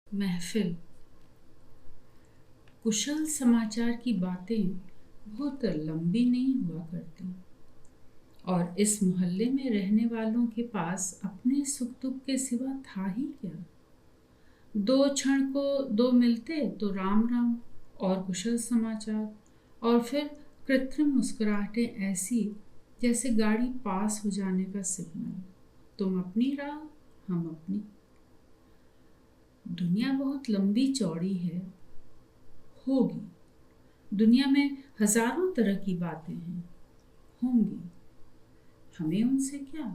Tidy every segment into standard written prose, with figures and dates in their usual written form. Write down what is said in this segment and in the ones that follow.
महफिल। कुशल समाचार की बातें बहुत लंबी नहीं हुआ करती और इस मोहल्ले में रहने वालों के पास अपने सुख दुख के सिवा था ही क्या। दो क्षण को दो मिलते तो राम राम और कुशल समाचार, और फिर कृत्रिम मुस्कुराहटें ऐसी जैसे गाड़ी पास हो जाने का सिग्नल। तुम अपनी राह, हम अपनी। दुनिया बहुत लंबी चौड़ी है, होगी। दुनिया में हजारों तरह की बातें हैं, होंगी। हमें उनसे क्या।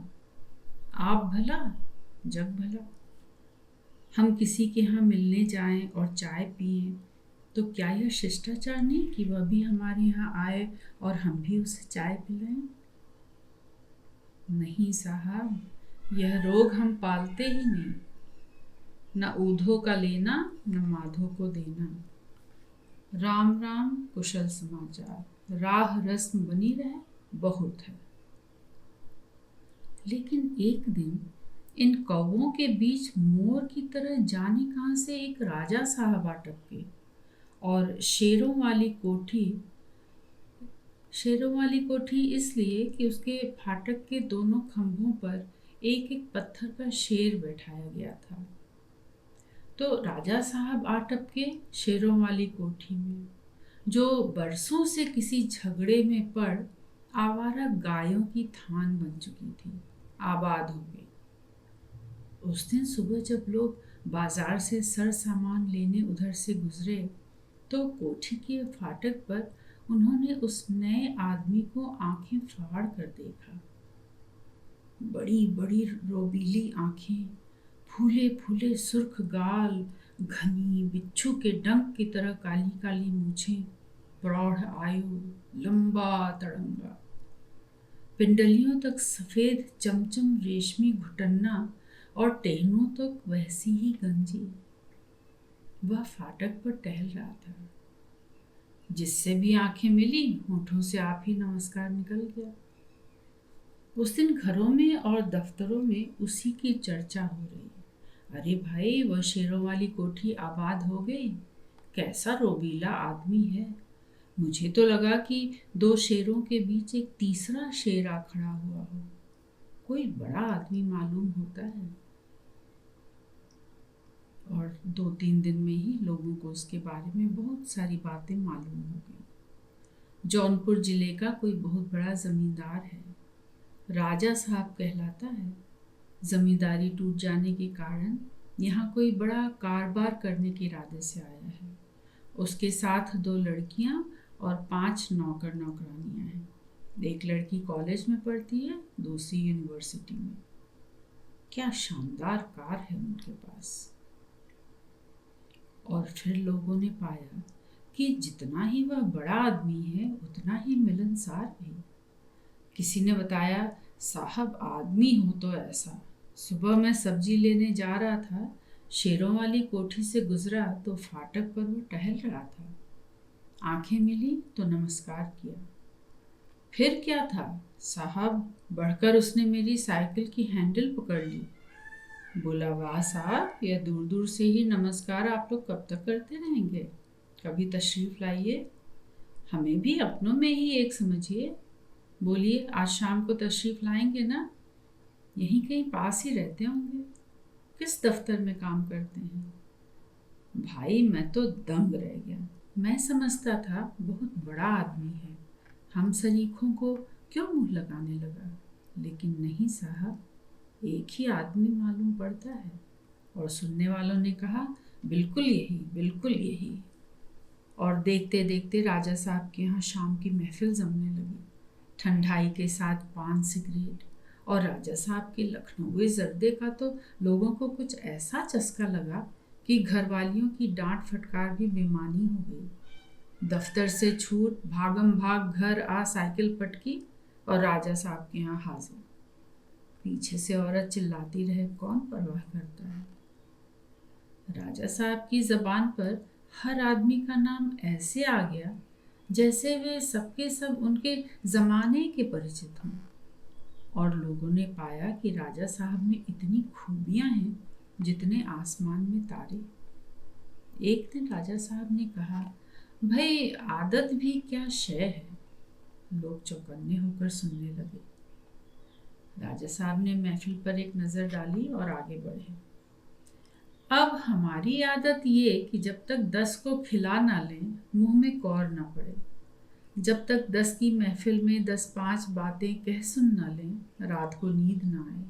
आप भला, जग भला। हम किसी के यहाँ मिलने जाएं और चाय पिएं तो क्या यह शिष्टाचार नहीं कि वह भी हमारे यहाँ आए और हम भी उसे चाय पिलाएं? नहीं साहब, यह रोग हम पालते ही नहीं। न ऊधो का लेना, न माधो को देना। राम राम, कुशल समाचार, राह रस्म बनी रहे, बहुत है। लेकिन एक दिन इन कौवों के बीच मोर की तरह जाने कहां से एक राजा साहब आ टपके और शेरों वाली कोठी इसलिए कि उसके फाटक के दोनों खंभों पर एक एक पत्थर का शेर बैठाया गया था। तो राजा साहब आ टपके शेरों वाली कोठी में, जो बरसों से किसी झगड़े में पड़ आवारा गायों की थान बन चुकी थी, आबाद हो गई। उस दिन सुबह जब लोग बाजार से सर सामान लेने उधर से गुजरे तो कोठी के फाटक पर उन्होंने उस नए आदमी को आंखें फाड़ कर देखा। बड़ी बड़ी रोबीली आंखें, फूले फूले सुर्ख गाल, घनी बिच्छू के डंक की तरह काली काली मूछें, प्रौढ़ आयु, लंबा तड़ंगा, पिंडलियों तक सफेद चमचम रेशमी घुटन्ना और टहनों तक वैसी ही गंजी। वह फाटक पर टहल रहा था। जिससे भी आंखें मिली होठों से आप ही नमस्कार निकल गया। उस दिन घरों में और दफ्तरों में उसी की चर्चा हो रही। अरे भाई, वह शेरों वाली कोठी आबाद हो गई। कैसा रोबीला आदमी है। मुझे तो लगा कि दो शेरों के बीच एक तीसरा शेर आ खड़ा हुआ हो। कोई बड़ा आदमी मालूम होता है। और 2-3 दिन में ही लोगों को उसके बारे में बहुत सारी बातें मालूम हो गई। जौनपुर जिले का कोई बहुत बड़ा जमींदार है, राजा साहब कहलाता है। जमींदारी टूट जाने के कारण यहाँ कोई बड़ा कारोबार करने के इरादे से आया है। उसके साथ 2 लड़कियाँ और 5 नौकर नौकरानियाँ हैं। एक लड़की कॉलेज में पढ़ती है, दूसरी यूनिवर्सिटी में। क्या शानदार कार है उनके पास। और फिर लोगों ने पाया कि जितना ही वह बड़ा आदमी है उतना ही मिलनसार भी। किसी ने बताया, साहब आदमी हो तो ऐसा। सुबह मैं सब्जी लेने जा रहा था, शेरों वाली कोठी से गुजरा तो फाटक पर वो टहल रहा था। आंखें मिली तो नमस्कार किया। फिर क्या था साहब, बढ़कर उसने मेरी साइकिल की हैंडल पकड़ ली। बोला, वाह साहब, यह दूर दूर से ही नमस्कार आप लोग कब तक करते रहेंगे? कभी तशरीफ लाइए, हमें भी अपनों में ही एक समझिए। बोलिए, आज शाम को तशरीफ लाएंगे ना? यहीं कहीं पास ही रहते होंगे। किस दफ्तर में काम करते हैं? भाई, मैं तो दंग रह गया। मैं समझता था बहुत बड़ा आदमी है, हम सरीखों को क्यों मुंह लगाने लगा। लेकिन नहीं साहब, एक ही आदमी मालूम पड़ता है। और सुनने वालों ने कहा, बिल्कुल यही, बिल्कुल यही। और देखते देखते राजा साहब के यहाँ शाम की महफिल जमने लगी। ठंडाई के साथ पान सिगरेट और राजा साहब के लखनऊ जर्दे का तो लोगों को कुछ ऐसा चस्का लगा कि घरवालियों की डांट फटकार भी बेमानी हो गई। दफ्तर से छूट भागम भाग घर आ साइकिल पटकी और राजा साहब के यहाँ हाजिर। पीछे से औरत चिल्लाती रहे, कौन परवाह करता है। राजा साहब की जबान पर हर आदमी का नाम ऐसे आ गया जैसे वे सबके सब उनके जमाने के परिचित हों। और लोगों ने पाया कि राजा साहब में इतनी खूबियां हैं जितने आसमान में तारे। एक दिन राजा साहब ने कहा, भाई आदत भी क्या शय है। लोग चौकन्ने होकर सुनने लगे। राजा साहब ने महफिल पर एक नजर डाली और आगे बढ़े। अब हमारी आदत ये कि जब तक 10 को खिला ना लें, मुंह में कौर ना पड़े। जब तक 10 की महफिल में 10-5 बातें कह सुन ना लें, रात को नींद ना आए।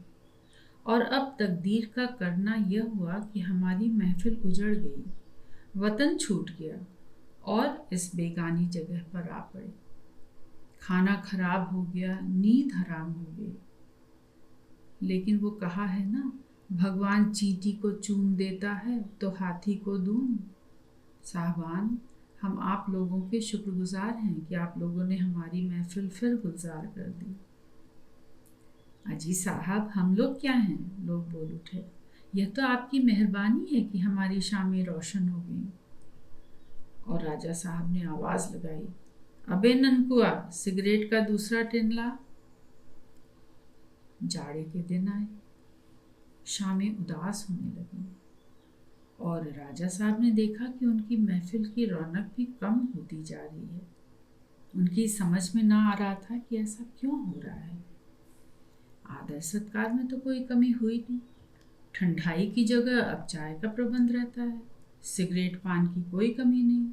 और अब तकदीर का करना यह हुआ कि हमारी महफिल उजड़ गई, वतन छूट गया और इस बेगानी जगह पर आ पड़े। खाना खराब हो गया, नींद हराम हो गई। लेकिन वो कहा है ना, भगवान चींटी को चून देता है तो हाथी को दून। साहबान, हम आप लोगों के शुक्रगुजार हैं कि आप लोगों ने हमारी महफिल फिर गुलजार कर दी। अजी साहब, हम लोग क्या हैं? लोग बोल उठे। यह तो आपकी मेहरबानी है कि हमारी शामें रोशन हो गई। और राजा साहब ने आवाज लगाई, अबे ननकुआ, सिगरेट का दूसरा टिन ला। जाड़े के दिन आए, शामें उदास होने लगी और राजा साहब ने देखा कि उनकी महफिल की रौनक भी कम होती जा रही है। उनकी समझ में ना आ रहा था कि ऐसा क्यों हो रहा है। आदर सत्कार में तो कोई कमी हुई नहीं। ठंडाई की जगह अब चाय का प्रबंध रहता है। सिगरेट पान की कोई कमी नहीं।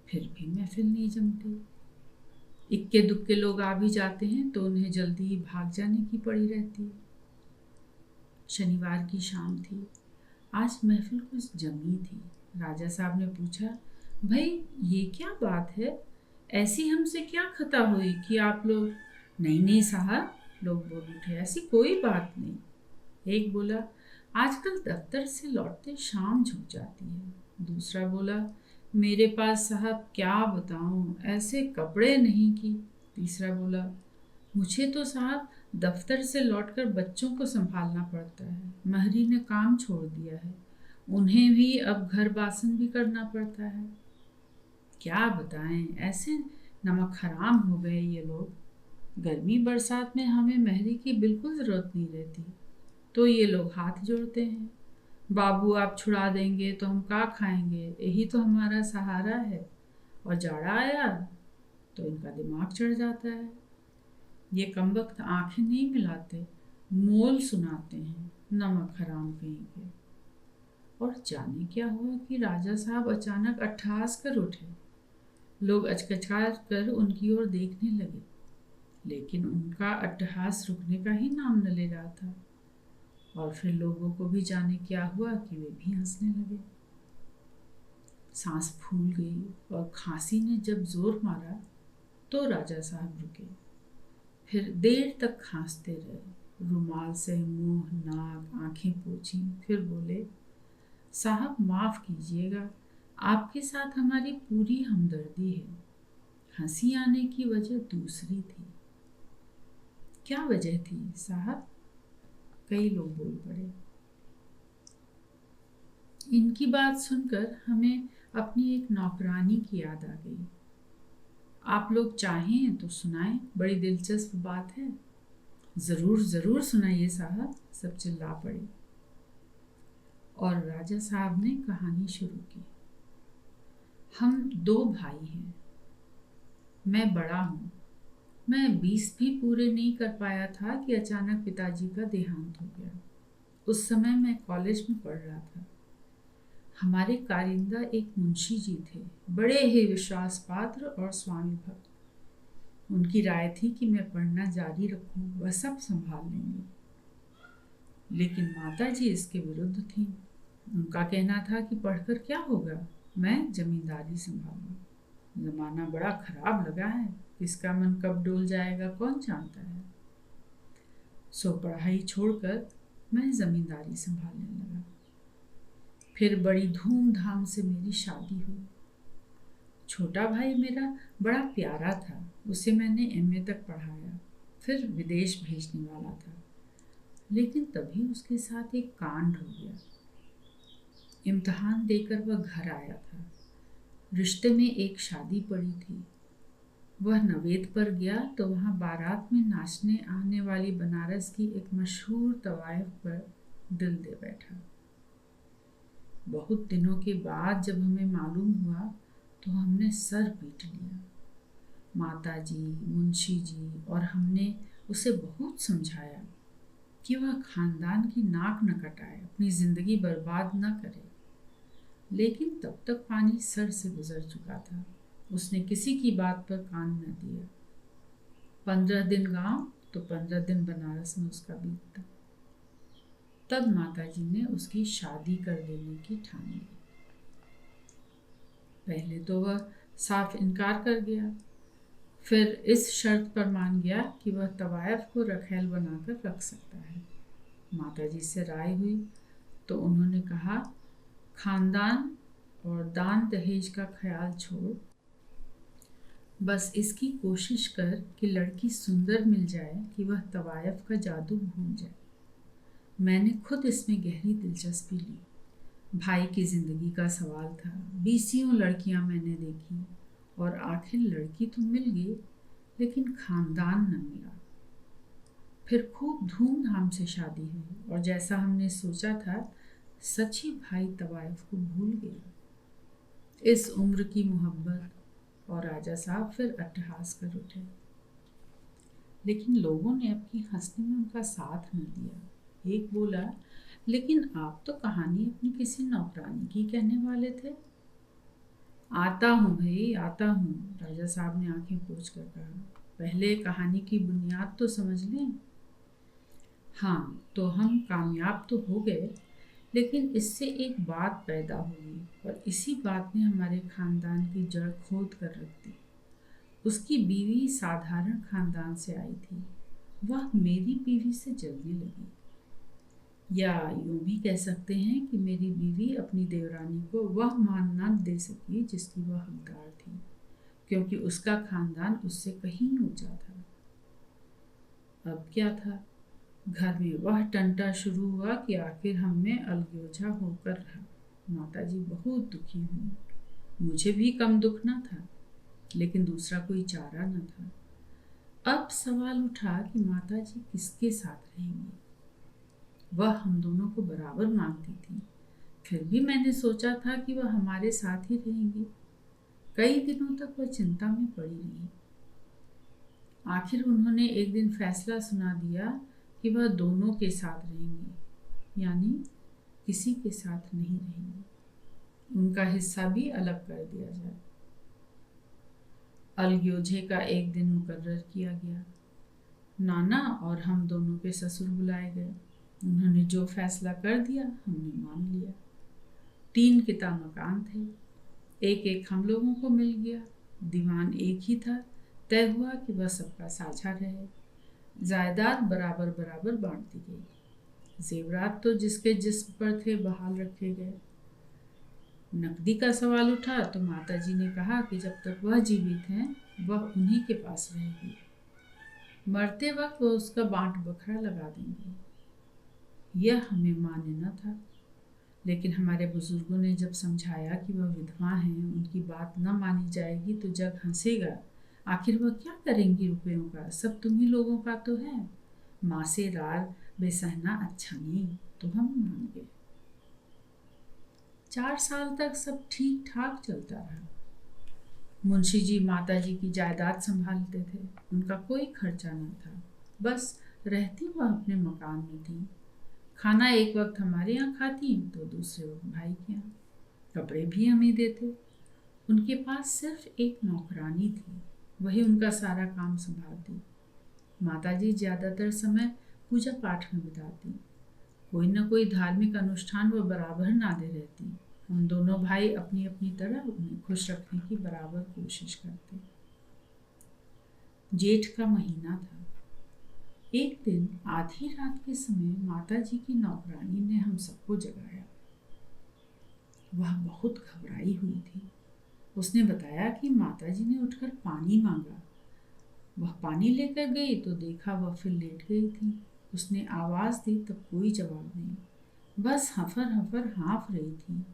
फिर भी महफिल नहीं जमती। इक्के दुक्के लोग आ भी जाते हैं तो उन्हें जल्दी ही भाग जाने की पड़ी रहती है। शनिवार की शाम थी। आज महफिल कुछ जमी थी। राजा साहब ने पूछा, भाई ये क्या बात है? ऐसी हमसे क्या खता हुई कि आप लोग? नहीं नहीं साहब, लोग बोल उठे, ऐसी कोई बात नहीं। एक बोला, आजकल दफ्तर से लौटते शाम झुक जाती है। दूसरा बोला, मेरे पास साहब क्या बताऊं, ऐसे कपड़े नहीं कि। तीसरा बोला, मुझे तो साहब दफ्तर से लौटकर बच्चों को संभालना पड़ता है। महरी ने काम छोड़ दिया है, उन्हें भी अब घर बासन भी करना पड़ता है। क्या बताएं, ऐसे नमक हराम हो गए ये लोग। गर्मी बरसात में हमें महरी की बिल्कुल ज़रूरत नहीं रहती, तो ये लोग हाथ जोड़ते हैं। बाबू आप छुड़ा देंगे तो हम क्या खाएंगे, यही तो हमारा सहारा है। और जाड़ा आया तो इनका दिमाग चढ़ जाता है। ये कमबख्त आंखें नहीं मिलाते, मोल सुनाते हैं, नमक हराम कहीं के। और जाने क्या हुआ कि राजा साहब अचानक अट्ठास कर उठे। लोग अचकचा कर उनकी ओर देखने लगे, लेकिन उनका अट्टहास रुकने का ही नाम न ले रहा था। और फिर लोगों को भी जाने क्या हुआ कि वे भी हंसने लगे। सांस फूल गई और खांसी ने जब जोर मारा तो राजा साहब रुके। फिर देर तक खांसते रहे, रुमाल से मुंह, नाक, आंखें पोंछी। फिर बोले, साहब माफ कीजिएगा, आपके साथ हमारी पूरी हमदर्दी है। हंसी आने की वजह दूसरी थी। क्या वजह थी साहब? कई लोग बोल पड़े। इनकी बात सुनकर हमें अपनी एक नौकरानी की याद आ गई। आप लोग चाहें तो सुनाएं, बड़ी दिलचस्प बात है। जरूर जरूर सुनाइए साहब, सब चिल्ला पड़े। और राजा साहब ने कहानी शुरू की। हम 2 भाई हैं। मैं बड़ा हूँ। मैं 20 भी पूरे नहीं कर पाया था कि अचानक पिताजी का देहांत हो गया। उस समय मैं कॉलेज में पढ़ रहा था। हमारे कारिंदा एक मुंशी जी थे, बड़े ही विश्वास पात्र और स्वामी भक्त। उनकी राय थी कि मैं पढ़ना जारी रखूं, वह सब संभाल लेंगे। लेकिन माता जी इसके विरुद्ध थी। उनका कहना था कि पढ़कर क्या होगा, मैं जमींदारी संभालूं। जमाना बड़ा खराब लगा है, किसका मन कब डोल जाएगा कौन जानता है। सो पढ़ाई छोड़कर मैं जमींदारी संभालने लगा। फिर बड़ी धूमधाम से मेरी शादी हुई। छोटा भाई मेरा बड़ा प्यारा था, उसे मैंने एमए तक पढ़ाया, फिर विदेश भेजने वाला था। लेकिन तभी उसके साथ एक कांड हो गया। इम्तिहान देकर वह घर आया था। रिश्ते में एक शादी पड़ी थी। वह नवेद पर गया तो वहाँ बारात में नाचने आने वाली बनारस की एक मशहूर तवायफ पर दिल दे बैठा। बहुत दिनों के बाद जब हमें मालूम हुआ तो हमने सर पीट लिया। माता जी, मुंशी जी और हमने उसे बहुत समझाया कि वह खानदान की नाक न कटाए, अपनी जिंदगी बर्बाद न करे, लेकिन तब तक पानी सर से गुजर चुका था। उसने किसी की बात पर कान न दिया। 15 दिन गांव तो 15 दिन बनारस में उसका बीतता। तब माताजी ने उसकी शादी कर देने की ठान ली। पहले तो वह साफ इनकार कर गया, फिर इस शर्त पर मान गया कि वह तवायफ को रखैल बनाकर रख सकता है। माताजी से राय हुई तो उन्होंने कहा, खानदान और दान दहेज का ख्याल छोड़, बस इसकी कोशिश कर कि लड़की सुंदर मिल जाए कि वह तवायफ का जादू भूल जाए। मैंने खुद इसमें गहरी दिलचस्पी ली। भाई की जिंदगी का सवाल था। 20 लड़कियां मैंने देखी और आखिर लड़की तो मिल गई, लेकिन खानदान न मिला। फिर खूब धूमधाम से शादी हुई और जैसा हमने सोचा था, सच ही भाई तवायफ को भूल गया। इस उम्र की मोहब्बत, और राजा साहब फिर अट्टहास कर उठे। लेकिन लोगों ने अपनी हंसने में उनका साथ न दिया। एक बोला, लेकिन आप तो कहानी अपनी किसी नौकरानी की कहने वाले थे। आता हूँ भाई, आता हूँ, राजा साहब ने आंखें पोंछ कर कहा। पहले कहानी की बुनियाद तो समझ लें। हाँ, तो हम कामयाब तो हो गए, लेकिन इससे एक बात पैदा हुई और इसी बात ने हमारे खानदान की जड़ खोद कर रख दी। उसकी बीवी साधारण खानदान से आई थी, वह मेरी बीवी से जलने लगी। या यूं भी कह सकते हैं कि मेरी बीवी अपनी देवरानी को वह मान न दे सकी जिसकी वह हकदार थी, क्योंकि उसका खानदान उससे कहीं ऊंचा था। अब क्या था, घर में वह टंटा शुरू हुआ कि आखिर हम में अलगोजा होकर रहा। माताजी बहुत दुखी हुई। मुझे भी कम दुख न था, लेकिन दूसरा कोई चारा न था। अब सवाल उठा कि माताजी किसके साथ रहेंगी। वह हम दोनों को बराबर मांगती थी, फिर भी मैंने सोचा था कि वह हमारे साथ ही रहेंगी। कई दिनों तक वह चिंता में पड़ी रही। आखिर उन्होंने एक दिन फैसला सुना दिया कि वह दोनों के साथ रहेंगी, यानी किसी के साथ नहीं रहेंगी। उनका हिस्सा भी अलग कर दिया जाए। अलग्योझे का एक दिन मुकर्रर किया गया। नाना और हम दोनों के ससुर बुलाए गए। उन्होंने जो फैसला कर दिया हमने मान लिया। 3 किता मकान थे, एक एक हम लोगों को मिल गया। दीवान एक ही था। तय हुआ कि वह सबका साझा रहे। जायदाद बराबर बराबर बांट दी गई। जेवरात तो जिसके जिस्म पर थे बहाल रखे गए। नकदी का सवाल उठा तो माताजी ने कहा कि जब तक वह जीवित हैं वह उन्हीं के पास रहेगी, मरते वक्त वह उसका बांट बखरा लगा देंगे। यह हमें मान्य न था, लेकिन हमारे बुजुर्गों ने जब समझाया कि वह विधवा हैं, उनकी बात न मानी जाएगी तो जग हंसेगा। आखिर वह क्या करेंगी रुपयों का, सब तुम्ही लोगों का तो है। माँ से रार बेसहना अच्छा नहीं, तो हम मान गए। 4 साल तक सब ठीक ठाक चलता रहा। मुंशी जी माताजी की जायदाद संभालते थे। उनका कोई खर्चा न था, बस रहती वह अपने मकान में थी। खाना एक वक्त हमारे यहाँ खाती तो दूसरे वक्त भाई के यहाँ। कपड़े भी हम ही देते। उनके पास सिर्फ एक नौकरानी थी, वही उनका सारा काम संभालती। माताजी ज्यादातर समय पूजा पाठ में बिताती। कोई न कोई धार्मिक अनुष्ठान वो बराबर नादे रहती। हम दोनों भाई अपनी अपनी तरह उन्हें खुश रखने की बराबर कोशिश करते। जेठ का महीना था। एक दिन आधी रात के समय माताजी की नौकरानी ने हम सबको जगाया। वह बहुत घबराई हुई थी। उसने बताया कि माताजी ने उठकर पानी मांगा। वह पानी लेकर गई तो देखा वह फिर लेट गई थी। उसने आवाज दी तब कोई जवाब नहीं, बस हफर हफर हाँफ रही थी।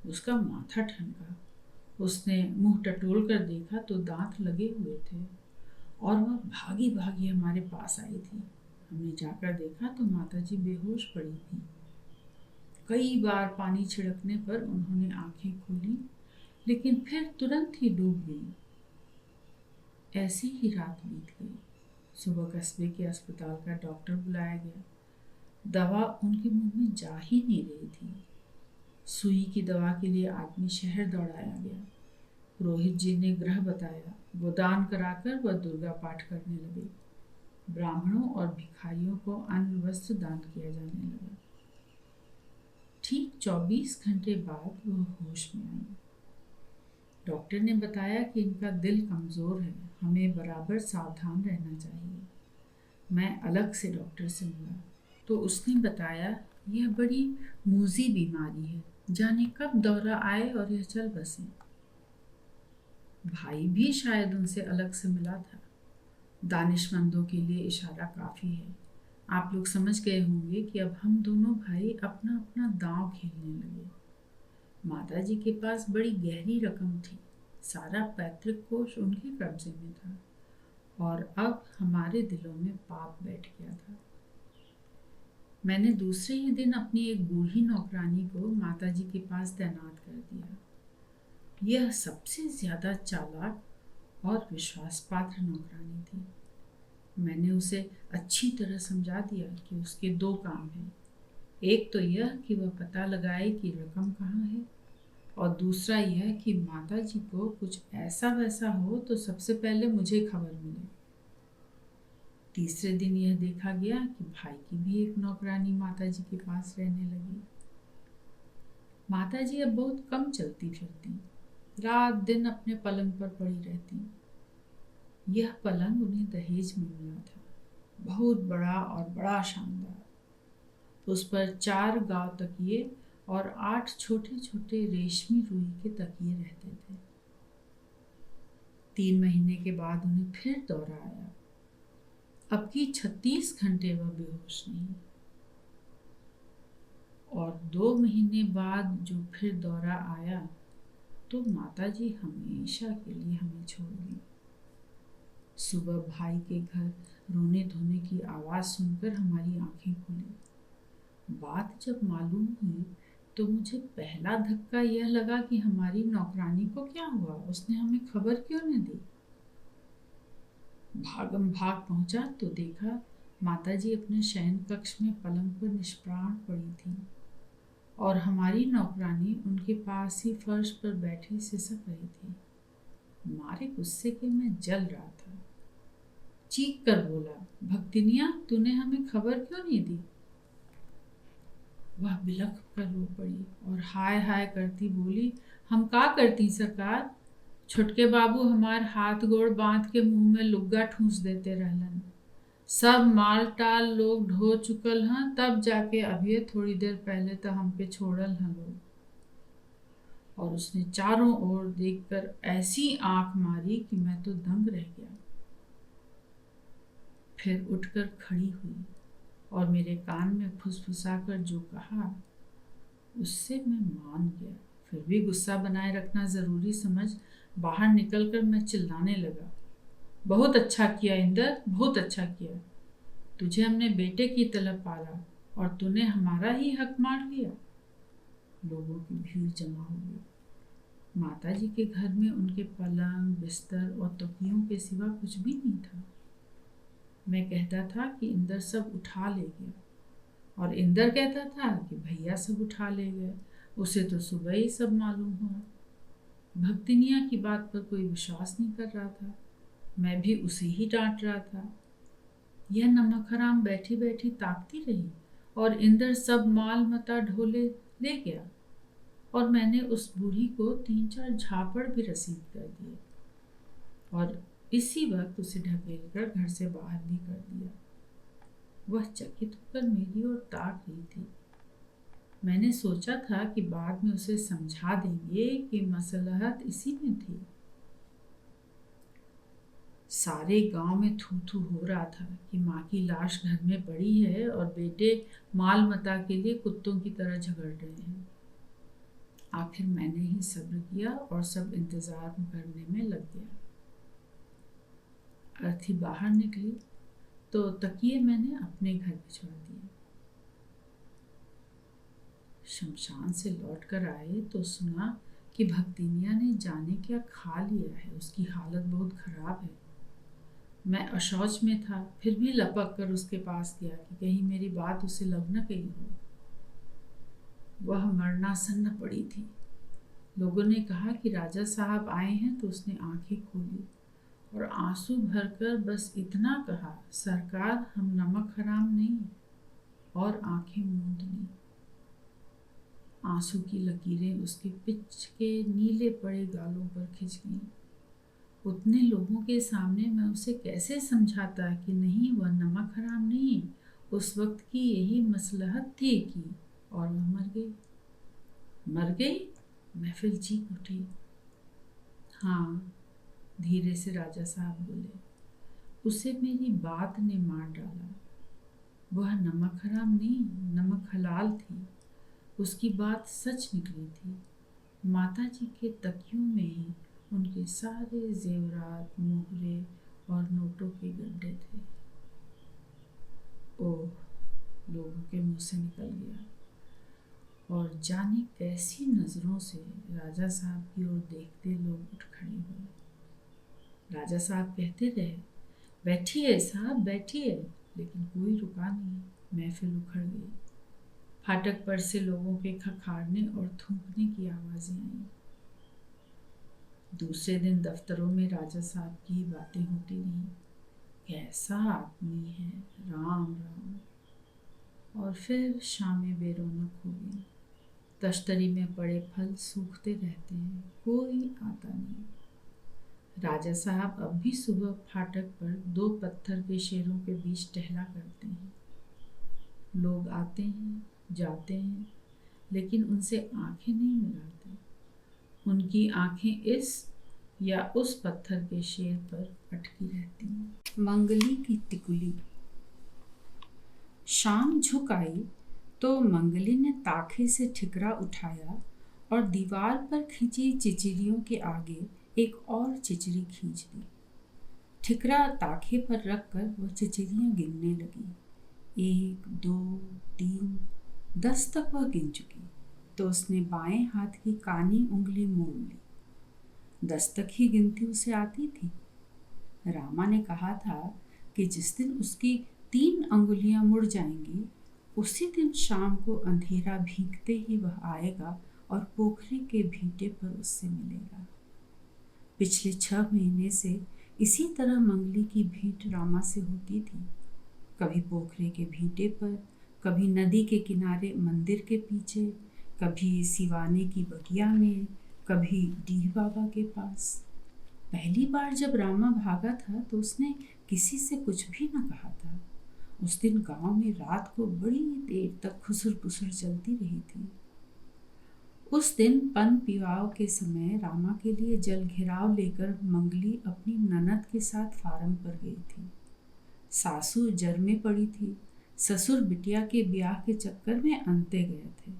उसका माथा ठनका। उसने मुंह टटोल कर देखा तो दांत लगे हुए थे और वह भागी भागी हमारे पास आई थी। हमने जाकर देखा तो माताजी बेहोश पड़ी थी। कई बार पानी छिड़कने पर उन्होंने आंखें खोली, लेकिन फिर तुरंत ही डूब गई। ऐसी ही रात बीत गई। सुबह कस्बे के अस्पताल का डॉक्टर बुलाया गया। दवा उनके मुंह में जा ही नहीं रही थी। सुई की दवा के लिए आदमी शहर दौड़ाया गया। पुरोहित जी ने ग्रह बताया। वो दान कराकर वह दुर्गा पाठ करने लगे। ब्राह्मणों और भिखारियों को अन्न वस्त्र दान किया जाने लगा। ठीक 24 घंटे बाद वह होश में आई। डॉक्टर ने बताया कि इनका दिल कमजोर है, हमें बराबर सावधान रहना चाहिए। मैं अलग से डॉक्टर से मिला तो उसने बताया यह बड़ी मूजी बीमारी है, जाने कब दौरा आए और यह चल बसे। भाई भी शायद उनसे अलग से मिला था। दानिशमंदों के लिए इशारा काफी है। आप लोग समझ गए होंगे कि अब हम दोनों भाई अपना अपना दांव खेलने लगे। माताजी के पास बड़ी गहरी रकम थी। सारा पैतृक कोष उनके कब्जे में था और अब हमारे दिलों में पाप बैठ गया था। मैंने दूसरे ही दिन अपनी एक बूढ़ी नौकरानी को माताजी के पास तैनात कर दिया। यह सबसे ज्यादा चालाक और विश्वासपात्र नौकरानी थी। मैंने उसे अच्छी तरह समझा दिया कि उसके दो काम हैं। एक तो यह कि वह पता लगाए कि रकम कहाँ है, और दूसरा यह कि माताजी को कुछ ऐसा वैसा हो तो सबसे पहले मुझे खबर मिले। तीसरे दिन यह देखा गया कि भाई की भी एक नौकरानी माताजी के पास रहने लगी। माताजी अब बहुत कम चलती फिरती, रात दिन अपने पलंग पर पड़ी रहती। यह पलंग उन्हें दहेज में मिला था, बहुत बड़ा और बड़ा शानदार। उस पर 4 गांव तकिए और 8 छोटे छोटे रेशमी रुई के तकिए रहते थे। 3 महीने के बाद उन्हें फिर दौरा आया। अब की 36 घंटे वह बेहोश नहीं, और 2 महीने बाद जो फिर दौरा आया तो माताजी हमेशा के लिए हमें छोड़ गई। सुबह भाई के घर रोने धोने की आवाज सुनकर हमारी आंखें खुली। बात जब मालूम हुई तो मुझे पहला धक्का यह लगा कि हमारी नौकरानी को क्या हुआ, उसने हमें खबर क्यों नहीं दी। भागम भाग पहुंचा तो देखा माताजी अपने शयन कक्ष में पलंग पर निष्प्राण पड़ी थी और हमारी नौकरानी उनके पास ही फर्श पर बैठी सिसक रही थी। मारे गुस्से के मैं जल रहा था। चीख कर बोला, भक्तिनिया, तूने हमें खबर क्यों नहीं दी? वह बिलख कर रो पड़ी और हाय हाय करती बोली, हम का करती सरकार, छोटके बाबू हमार हाथ गोड़ बांध के मुंह में लुग्गा ठूस देते रहलन। सब माल टाल लोग ढो चुकल हैं, तब जाके अभी थोड़ी देर पहले तो हम पे छोड़ल हैं लोग। और उसने चारों ओर देखकर ऐसी आंख मारी कि मैं तो दंग रह गया। फिर उठकर खड़ी हुई और मेरे कान में फुसफुसाकर जो कहा उससे मैं मान गया। फिर भी गुस्सा बनाए रखना जरूरी समझ बाहर निकलकर मैं चिल्लाने लगा, बहुत अच्छा किया इंदर, बहुत अच्छा किया। तुझे हमने बेटे की तरह पाला और तूने हमारा ही हक मार लिया। लोगों की भीड़ जमा हो गई। माताजी के घर में उनके पलंग, बिस्तर और तकियों के सिवा कुछ भी नहीं था। मैं कहता था कि इंदर सब उठा ले गया, और इंदर कहता था कि भैया सब उठा ले गए। उसे तो सुबह ही सब मालूम हुआ। भक्तिनिया की बात पर कोई विश्वास नहीं कर रहा था। मैं भी उसे ही डांट रहा था। यह नमक हराम बैठी बैठी ताकती रही और इंदर सब माल मता ढोले ले गया, और मैंने उस बूढ़ी को 3-4 झापड़ भी रसीद कर दिए और इसी वक्त उसे ढकेल कर घर से बाहर भी कर दिया। वह चकित होकर मेरी ओर ताक रही थी। मैंने सोचा था कि बाद में उसे समझा देंगे कि मसलहत इसी में थी। सारे गांव में थू थू हो रहा था कि माँ की लाश घर में पड़ी है और बेटे माल मता के लिए कुत्तों की तरह झगड़ रहे हैं। आखिर मैंने ही सब्र किया और सब इंतजार करने में लग गया। अर्थी बाहर निकली तो तकिए मैंने अपने घर भिजवा दिए। शमशान से लौट कर आए तो सुना कि भक्तिनिया ने जाने क्या खा लिया है, उसकी हालत बहुत खराब है। मैं अशौच में था, फिर भी लपक कर उसके पास गया कि कहीं मेरी बात उसे लग न गई हो। वह मरणासन्न पड़ी थी। लोगों ने कहा कि राजा साहब आए हैं तो उसने आंखें खोली और आंसू भरकर बस इतना कहा, सरकार हम नमक हराम नहीं, और आंखें मूंद ली। आंसू की लकीरें उसके पिच के नीले पड़े गालों पर खिंच गईं। उतने लोगों के सामने मैं उसे कैसे समझाता कि नहीं, वह नमक हराम नहीं, उस वक्त की यही मसलहत थी कि, और वह मर गई। मर गई? महफिल चीख उठी। हाँ, धीरे से राजा साहब बोले, उसे मेरी बात ने मार डाला। वह नमक हराम नहीं, नमक हलाल थी। उसकी बात सच निकली थी। माता जी के तकियों में ही उनके सारे जेवरात, मोहरे और नोटों के गड्ढे थे। ओह, लोगों के मुंह से निकल गया, और जाने कैसी नजरों से राजा साहब की ओर देखते लोग उठ खड़े हुए। राजा साहब कहते रहे, बैठिए साहब बैठिए, लेकिन कोई रुका नहीं। महफिल उखड़ गई। फाटक पर से लोगों के खखाड़ने और थूकने की आवाजें आईं। दूसरे दिन दफ्तरों में राजा साहब की बातें होती रहीं। कैसा आदमी है, राम राम। और फिर शामें बेरौनक हो गई। तश्तरी में पड़े फल सूखते रहते हैं, कोई आता नहीं। राजा साहब अब भी सुबह फाटक पर 2 पत्थर के शेरों के बीच टहला करते हैं। लोग आते हैं, जाते हैं, लेकिन उनसे आंखें नहीं मिलाते। उनकी आंखें इस या उस पत्थर के शेर पर अटकी रहती हैं। मंगली की टिकुली। शाम झुक आई तो मंगली ने ताखे से ठिकरा उठाया और दीवार पर खिंची चिचिरियों के आगे एक और चिचिरी खींच दी। ठिकरा ताखे पर रखकर वह चिचिरियां गिनने लगी। 1, 2, 3, 10 तक वह गिन चुकी तो उसने बाएं हाथ की कानी उंगली मोड़ ली। 10 तक ही गिनती उसे आती थी। रामा ने कहा था कि जिस दिन उसकी 3 अंगुलियां मुड़ जाएंगी, उसी दिन शाम को अंधेरा भीगते ही वह आएगा और पोखरे के भीटे पर उससे मिलेगा। पिछले 6 महीने से इसी तरह मंगली की भेंट रामा से होती थी। कभी पोखरे के भीटे पर, कभी नदी के किनारे मंदिर के पीछे, कभी सिवाने की बगिया में, कभी डीह बाबा के पास। पहली बार जब रामा भागा था तो उसने किसी से कुछ भी न कहा था। उस दिन गांव में रात को बड़ी देर तक खुसर पुसर चलती रही थी। उस दिन पन पिवाव के समय रामा के लिए जल घिराव लेकर मंगली अपनी ननद के साथ फार्म पर गई थी। सासू जर में पड़ी थी। ससुर बिटिया के ब्याह के चक्कर में अंते गए थे।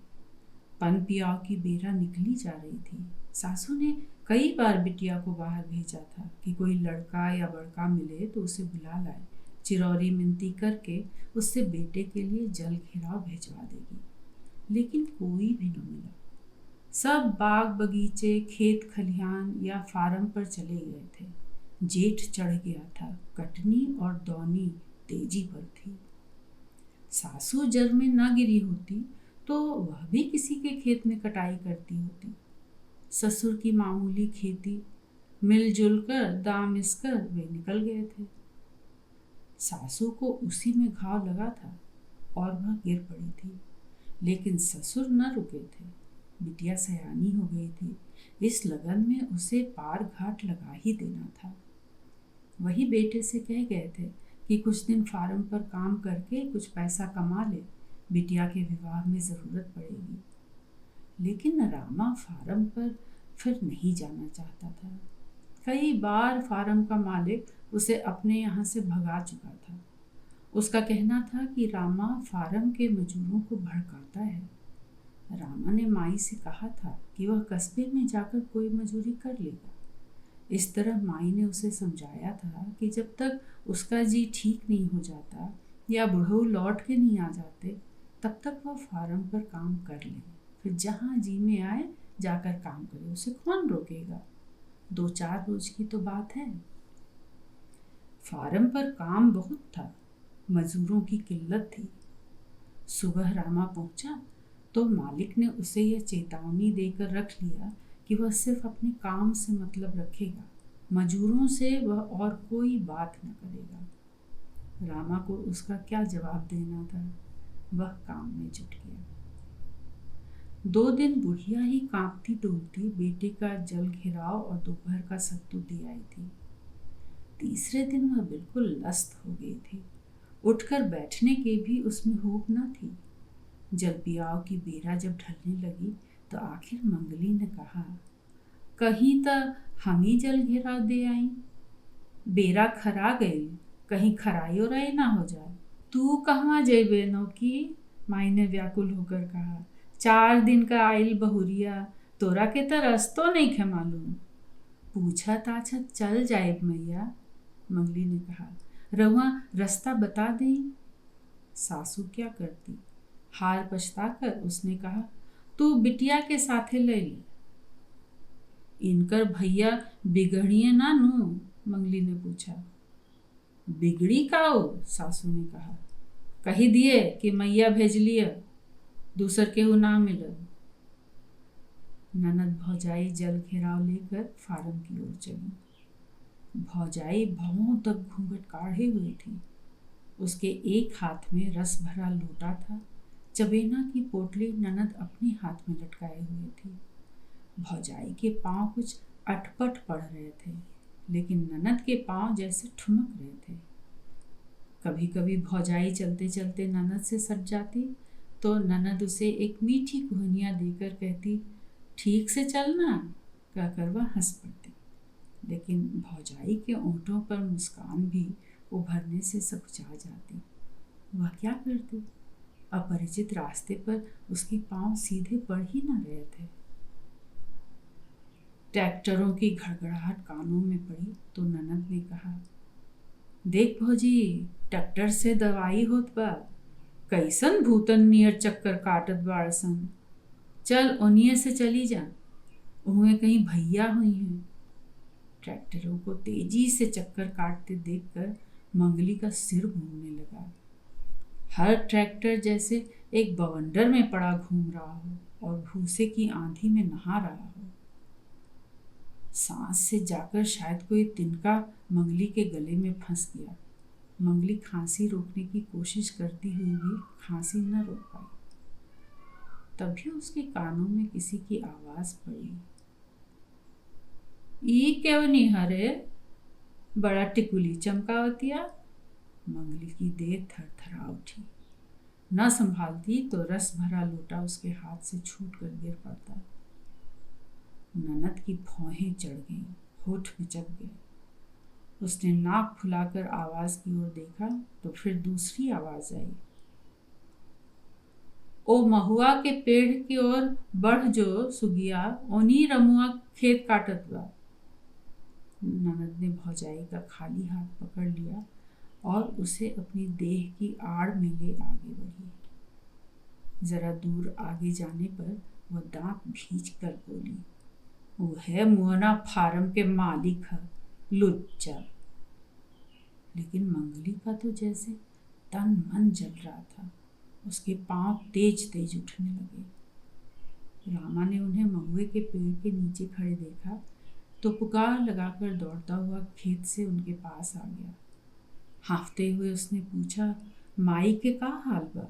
पन पियाव की बेरा निकली जा रही थी। सासू ने कई बार बिटिया को बाहर भेजा था कि कोई लड़का या बड़का मिले तो उसे बुला लाए, चिरौरी मिनती करके उससे बेटे के लिए जल घिराव भेजवा देगी। लेकिन कोई भी न मिला। सब बाग बगीचे, खेत खलिहान या फार्म पर चले गए थे। जेठ चढ़ गया था, कटनी और दौनी तेजी पर थी। सासू जर में न गिरी होती तो वह भी किसी के खेत में कटाई करती होती। ससुर की मामूली खेती, मिलजुल कर दाम इसकर वे निकल गए थे। सासू को उसी में घाव लगा था और वह गिर पड़ी थी, लेकिन ससुर न रुके थे। बिटिया सयानी हो गई थी। इस लगन में उसे पार घाट लगा ही देना था। वही बेटे से कह गए थे कि कुछ दिन फार्म पर काम करके कुछ पैसा कमा ले, बिटिया के विवाह में ज़रूरत पड़ेगी। लेकिन रामा फार्म पर फिर नहीं जाना चाहता था। कई बार फार्म का मालिक उसे अपने यहाँ से भगा चुका था। उसका कहना था कि रामा फार्म के मजदूरों को भड़काता है। रामा ने माई से कहा था कि वह कस्बे में जाकर कोई मजूरी कर लेगा। इस तरह माई ने उसे समझाया था कि जब तक उसका जी ठीक नहीं हो जाता या बुढ़ऊ लौट के नहीं आ जाते, तब तक वह फार्म पर काम कर ले। फिर जहाँ जी में आए जाकर काम करे, उसे कौन रोकेगा? 2-4 रोज की तो बात है। फार्म पर काम बहुत था, मजदूरों की किल्लत थी। सुबह रामा पहुंचा तो मालिक ने उसे यह चेतावनी देकर रख लिया कि वह सिर्फ अपने काम से मतलब रखेगा, मजदूरों से वह और कोई बात न करेगा। रामा को उसका क्या जवाब देना था, वह काम में जुट गया। 2 दिन बुढ़िया ही कांपती डोलती बेटे का जल घिराव और दोपहर का सत्तू दे आई थी। तीसरे दिन वह बिल्कुल लस्त हो गई थी, उठकर बैठने के भी उसमें होप न थी। जल पियाव की बेरा जब ढलने लगी तो आखिर मंगली ने कहा, कहीं तो हम ही जल घिराव दे आई, बेरा खरा गई, कहीं खराई उराई ना हो जाए। तू कहवा जेबे नौकी? माई ने व्याकुल होकर कहा। 4 दिन का आइल बहुरिया, तोरा के तो रस्तो नहीं खे मालूम। पूछा ताछत चल जाए मैया, मंगली ने कहा। रउआ रास्ता बता दें। सासू क्या करती, हार पछताकर उसने कहा, तू बिटिया के साथे ले ले। इनकर भैया बिगड़िए ना नू? मंगली ने पूछा। बिगड़ी काओ? सासू ने कहा। कही दिए कि मैया भेजलिए, दूसर केहू ना मिलल। ननद भौजाई जल घेराव लेकर फार्म की ओर चली। भौजाई भवों तक घूंघट काढ़े हुए थी। उसके एक हाथ में रस भरा लोटा था, चबेना की पोटली ननद अपने हाथ में लटकाए हुए थी। भौजाई के पांव कुछ अटपट पड़ रहे थे, लेकिन ननद के पांव जैसे ठुमक रहे थे। कभी कभी भौजाई चलते चलते ननद से सट जाती तो ननद उसे एक मीठी कुहनिया देकर कहती, ठीक से चलना, कहकर वह हंस पड़ती। लेकिन भौजाई के ओंठों पर मुस्कान भी उभरने से सकुचा जाती। वह क्या करती? अपरिचित रास्ते पर उसके पांव सीधे पड़ ही न रहे थे। ट्रैक्टरों की घड़घड़ाहट कानों में पड़ी तो ननद ने कहा, देख भौजी, ट्रैक्टर से दवाई होत बा, कैसन भूतन नियर चक्कर काटत बाड़सन। चल ओनिए से चली जा, उहुए कहीं भैया हुई हैं। ट्रैक्टरों को तेजी से चक्कर काटते देखकर मंगली का सिर घूमने लगा। हर ट्रैक्टर जैसे एक बवंडर में पड़ा घूम रहा हो और भूसे की आंधी में नहा रहा हो। सांस से जाकर शायद कोई तिनका मंगली के गले में फंस गया। मंगली खांसी रोकने की कोशिश करती हुई भी खांसी न रोक पाई। तभी उसके कानों में किसी की आवाज पड़ी, ई क्यों नहीं हरे, बड़ा टिकुली चमकावतिया। मंगली की देह थरथरा उठी। न संभालती तो रस भरा लोटा उसके हाथ से छूट कर गिर पड़ता। ननद की भौहें चढ़ गईं, होठ बिचक गए। उसने नाक फुलाकर आवाज की ओर देखा तो फिर दूसरी आवाज आई, ओ महुआ के पेड़ की ओर बढ़ जो सुगिया, ओनी रमुआ खेत काटत बा। ननद ने भौजाई का खाली हाथ पकड़ लिया और उसे अपनी देह की आड़ में ले आगे बढ़ी। जरा दूर आगे जाने पर वह दांत भींच कर बोली, वो है मुआना फार्म के मालिक है, लुच्चा। लेकिन मंगली का तो जैसे तन मन जल रहा था। उसके पांव तेज तेज उठने लगे। रामा ने उन्हें महुए के पेड़ के नीचे खड़े देखा तो पुकार लगाकर दौड़ता हुआ खेत से उनके पास आ गया। हांफते हुए उसने पूछा, माई के का हाल बा?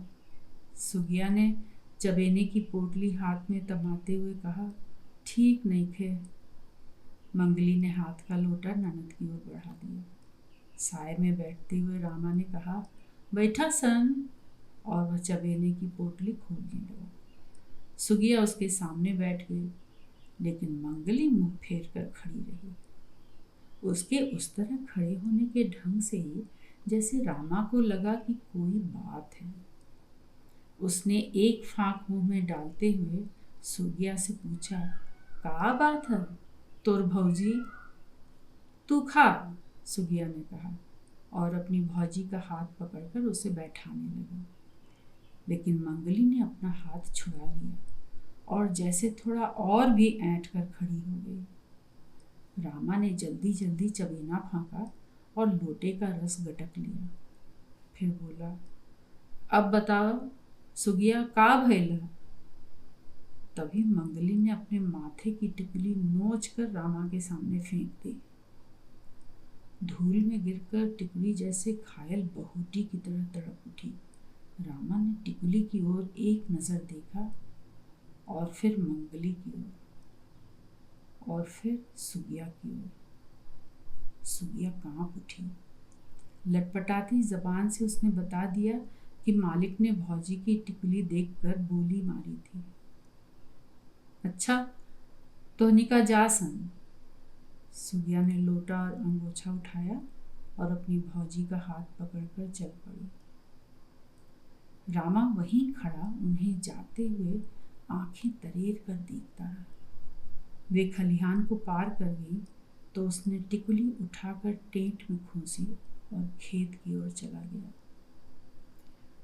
सुगिया ने चबेने की पोटली हाथ में तमाते हुए कहा, ठीक नहीं थे। मंगली ने हाथ का लोटा ननद की ओर बढ़ा दिया। साय में बैठते हुए रामा ने कहा, बैठा सन, और वह चबेने की पोटली खोलने लगा। सुगिया उसके सामने बैठ गई, लेकिन मंगली मुंह फेर कर खड़ी रही। उसके उस तरह खड़े होने के ढंग से ही जैसे रामा को लगा कि कोई बात है। उसने एक फांक मुंह में डालते हुए सुगिया से पूछा, का बात है तोर भौजी? तू खा, सुगिया ने कहा और अपनी भौजी का हाथ पकड़कर उसे बैठाने लगी। लेकिन मंगली ने अपना हाथ छुड़ा लिया और जैसे थोड़ा और भी ऐंठ कर खड़ी हो गई। रामा ने जल्दी जल्दी चबेना फाँका और लोटे का रस गटक लिया। फिर बोला, अब बताओ सुगिया का भइला। तभी मंगली ने अपने माथे की टिकली नोच कर रामा के सामने फेंक दी। धूल में गिरकर टिकली जैसे घायल बहूटी की तरह तड़प उठी। रामा ने टिकली की ओर एक नजर देखा और फिर मंगली की ओर और फिर सुगिया की ओर। सुगिया कांप उठी। लटपटाती जबान से उसने बता दिया कि मालिक ने भौजी की टिकली देखकर बोली मारी थी। अच्छा तो निका जा सन। सुगिया ने लोटा और अंगोछा उठाया और अपनी भौजी का हाथ पकड़कर चल पड़ी। रामा वहीं खड़ा उन्हें जाते हुए आंखें तरेर कर देखता रहा। वे खलिहान को पार कर गई तो उसने टिकुली उठाकर टेंट में खोसी और खेत की ओर चला गया।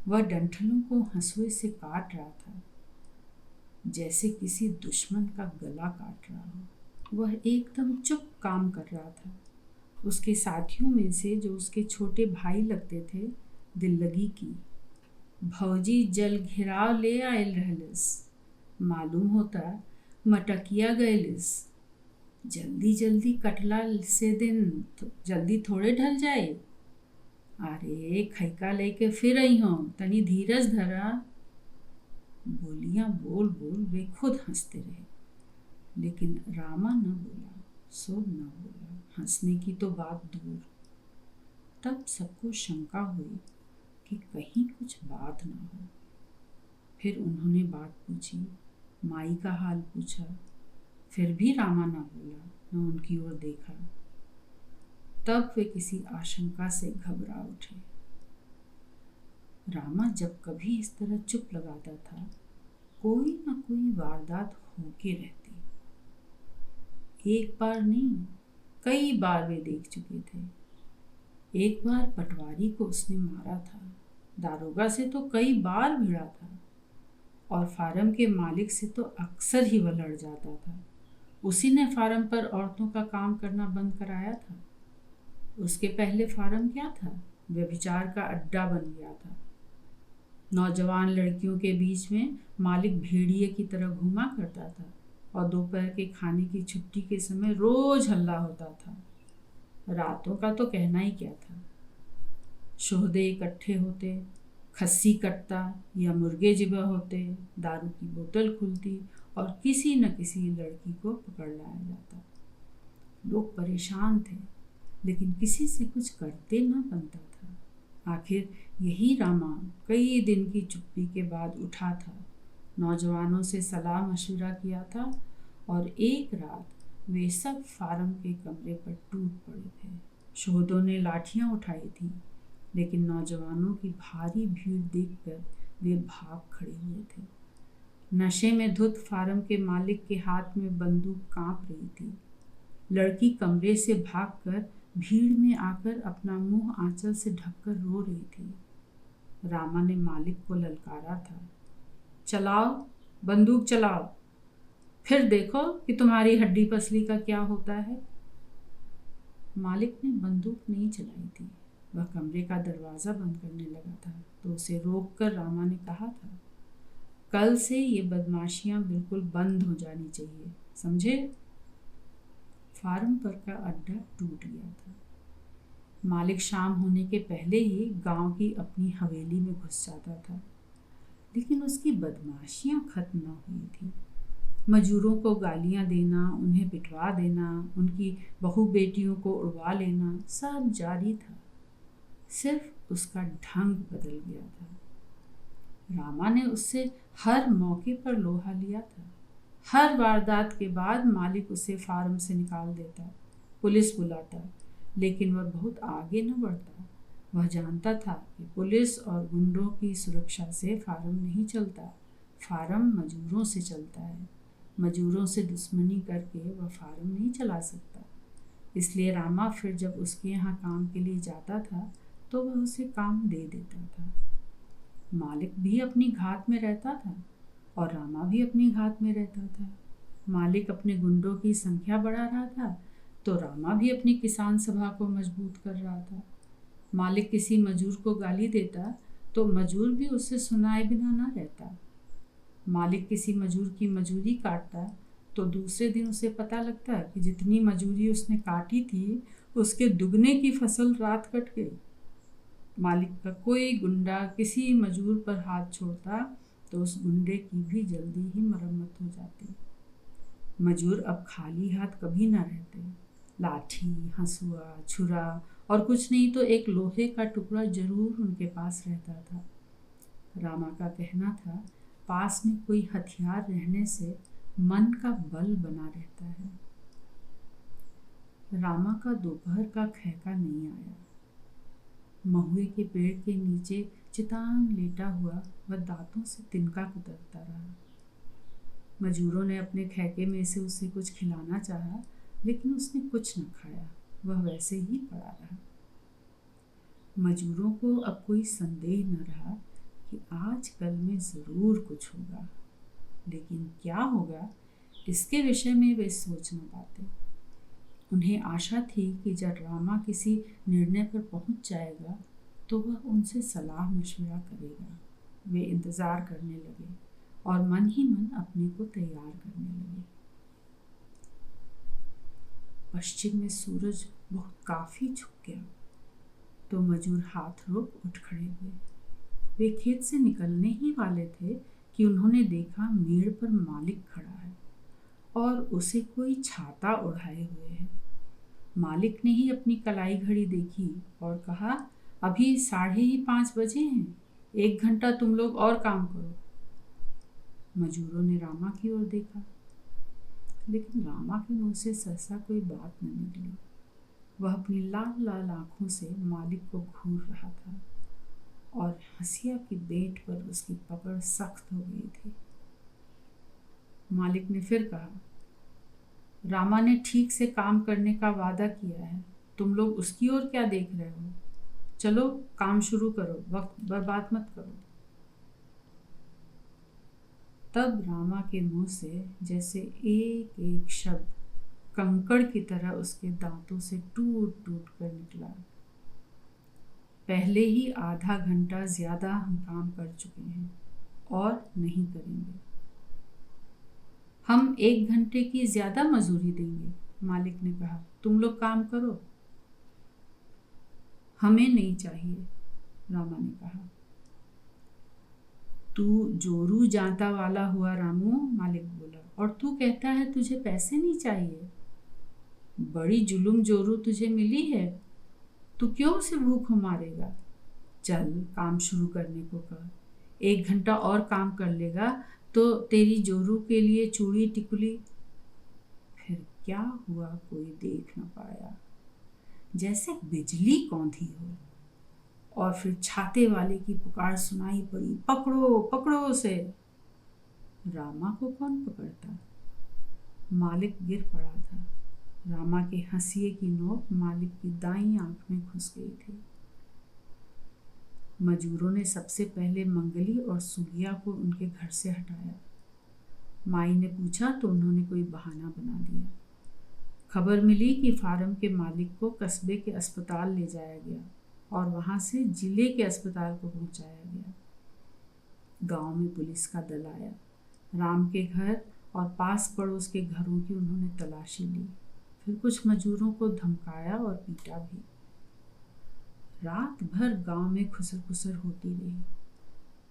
वह डंठलों को हंसुए से काट रहा था, जैसे किसी दुश्मन का गला काट रहा हो। वह एकदम चुप काम कर रहा था। उसके साथियों में से जो उसके छोटे भाई लगते थे, दिल लगी की भौजी जल घिराव ले आयल रहलिस, मालूम होता मटकिया गयलिस। जल्दी जल्दी कटला से दिन तो जल्दी थोड़े ढल जाए। अरे खैका लेके फिर आई हो, तनी धीरज धरा। बोलियां बोल बोल वे खुद हंसते रहे, लेकिन रामा न बोला, सो न बोला। हंसने की तो बात दूर। तब सबको शंका हुई कि कहीं कुछ बात ना हो। फिर उन्होंने बात पूछी, माई का हाल पूछा। फिर भी रामा ना बोला, न उनकी ओर देखा। तब वे किसी आशंका से घबरा उठे। रामा जब कभी इस तरह चुप लगाता था, कोई ना कोई वारदात होके रहती। एक बार नहीं, कई बार वे देख चुके थे। एक बार पटवारी को उसने मारा था, दारोगा से तो कई बार भिड़ा था, और फार्म के मालिक से तो अक्सर ही वह लड़ जाता था। उसी ने फार्म पर औरतों का काम करना बंद कराया था। उसके पहले फार्म क्या था, व्यभिचार का अड्डा बन गया था। नौजवान लड़कियों के बीच में मालिक भेड़िए की तरह घूमा करता था, और दोपहर के खाने की छुट्टी के समय रोज हल्ला होता था। रातों का तो कहना ही क्या था। शोहदे इकट्ठे होते, खस्सी कटता या मुर्गे जिबा होते, दारू की बोतल खुलती और किसी न किसी लड़की को पकड़ लाया जाता। लोग परेशान थे, लेकिन किसी से कुछ करते न बनता था। आखिर यही रामा कई दिन की चुप्पी के बाद उठा था, नौजवानों से सलाह मशवरा किया था, और एक रात वे सब फार्म के कमरे पर टूट पड़े थे। शोहदों ने लाठियां उठाई थी, लेकिन नौजवानों की भारी भीड़ देखकर वे भाग खड़े हुए थे। नशे में धुत फार्म के मालिक के हाथ में बंदूक कांप रही थी। लड़की कमरे से भागकर भीड़ में आकर अपना मुंह आंचल से ढककर रो रही थी। रामा ने मालिक को ललकारा था, चलाओ बंदूक चलाओ, फिर देखो कि तुम्हारी हड्डी पसली का क्या होता है। मालिक ने बंदूक नहीं चलाई थी। वह कमरे का दरवाज़ा बंद करने लगा था तो उसे रोककर रामा ने कहा था, कल से ये बदमाशियां बिल्कुल बंद हो जानी चाहिए, समझे। फार्म पर का अड्डा टूट गया था। मालिक शाम होने के पहले ही गांव की अपनी हवेली में घुस जाता था, लेकिन उसकी बदमाशियां खत्म न हुई थी। मजूरों को गालियां देना, उन्हें पिटवा देना, उनकी बहू बेटियों को उड़वा लेना, सब जारी था। सिर्फ उसका ढंग बदल गया था। रामा ने उससे हर मौके पर लोहा लिया था। हर वारदात के बाद मालिक उसे फार्म से निकाल देता, पुलिस बुलाता, लेकिन वह बहुत आगे न बढ़ता। वह जानता था कि पुलिस और गुंडों की सुरक्षा से फार्म नहीं चलता, फार्म मजूरों से चलता है। मजूरों से दुश्मनी करके वह फार्म नहीं चला सकता। इसलिए रामा फिर जब उसके यहाँ काम के लिए जाता था तो वह उसे काम दे देता था। मालिक भी अपनी घात में रहता था और रामा भी अपनी घात में रहता था। मालिक अपने गुंडों की संख्या बढ़ा रहा था तो रामा भी अपनी किसान सभा को मजबूत कर रहा था। मालिक किसी मजूर को गाली देता तो मजूर भी उससे सुनाए बिना ना रहता। मालिक किसी मजूर की मजूरी काटता तो दूसरे दिन उसे पता लगता कि जितनी मजूरी उसने काटी थी उसके दुगने की फसल रात कट गई। मालिक का कोई गुंडा किसी मजूर पर हाथ छोड़ता तो उस गुंडे की भी जल्दी ही मरम्मत हो जाती। मजूर अब खाली हाथ कभी ना रहते। लाठी, हंसुआ, छुरा और कुछ नहीं तो एक लोहे का टुकड़ा जरूर उनके पास रहता था। रामा का कहना था, पास में कोई हथियार रहने से मन का बल बना रहता है। रामा का दोपहर का खैका नहीं आया। महुए के पेड़ के नीचे चितान लेटा हुआ वह दांतों से तिनका कुतरता रहा। मजूरों ने अपने खैके में से उसे कुछ खिलाना चाहा, लेकिन उसने कुछ न खाया। वह वैसे ही पड़ा रहा। मजूरों को अब कोई संदेह न रहा कि आज कल में जरूर कुछ होगा, लेकिन क्या होगा इसके विषय में वे सोच न पाते। उन्हें आशा थी कि जब रामा किसी निर्णय पर पहुंच जाएगा तो वह उनसे सलाह मशविरा करेगा। वे इंतजार करने लगे और मन ही मन अपने को तैयार करने लगे। पश्चिम में सूरज बहुत काफी झुक गया तो मजूर हाथ रोक उठ खड़े हुए। वे खेत से निकलने ही वाले थे कि उन्होंने देखा मेड़ पर मालिक खड़ा है और उसे कोई छाता ओढ़ाए हुए है। मालिक ने ही अपनी कलाई घड़ी देखी और कहा, अभी 5:30 बजे हैं, 1 घंटा तुम लोग और काम करो। मजूरों ने रामा की ओर देखा, लेकिन रामा के मुंह से सहसा कोई बात न निकली। वह अपनी लाल लाल आंखों से मालिक को घूर रहा था और हंसिया की बेंट पर उसकी पकड़ सख्त हो गई थी। मालिक ने फिर कहा, रामा ने ठीक से काम करने का वादा किया है, तुम लोग उसकी ओर क्या देख रहे हो? चलो काम शुरू करो, वक्त बर्बाद मत करो। तब रामा के मुंह से जैसे एक एक शब्द कंकड़ की तरह उसके दांतों से टूट टूट कर निकला। पहले ही आधा घंटा ज्यादा हम काम कर चुके हैं और नहीं करेंगे। हम 1 घंटे की ज्यादा मजूरी देंगे, मालिक ने कहा, तुम लोग काम करो। हमें नहीं चाहिए, रामा ने कहा। तू जोरू जाता वाला हुआ रामू, मालिक बोला, और तू कहता है तुझे पैसे नहीं चाहिए। बड़ी जुलुम जोरू तुझे मिली है, तू क्यों उसे भूखों मारेगा? चल काम शुरू करने को कर। 1 घंटा और काम कर लेगा तो तेरी जोरू के लिए चूड़ी टिकुली। फिर क्या हुआ कोई देख न पाया, जैसे बिजली कौंधी हो, और फिर छाते वाले की पुकार सुनाई पड़ी, पकड़ो पकड़ो उसे। रामा को कौन पकड़ता? मालिक गिर पड़ा था। रामा के हंसिए की नोक मालिक की दाईं आंख में घुस गई थी। मजूरों ने सबसे पहले मंगली और सुगिया को उनके घर से हटाया। माई ने पूछा तो उन्होंने कोई बहाना बना दिया। खबर मिली कि फार्म के मालिक को कस्बे के अस्पताल ले जाया गया और वहां से जिले के अस्पताल को पहुंचाया गया। गांव में पुलिस का दल आया। राम के घर और पास पड़ोस के घरों की उन्होंने तलाशी ली। फिर कुछ मजूरों को धमकाया और पीटा भी। रात भर गांव में खुसर खुसर होती रही।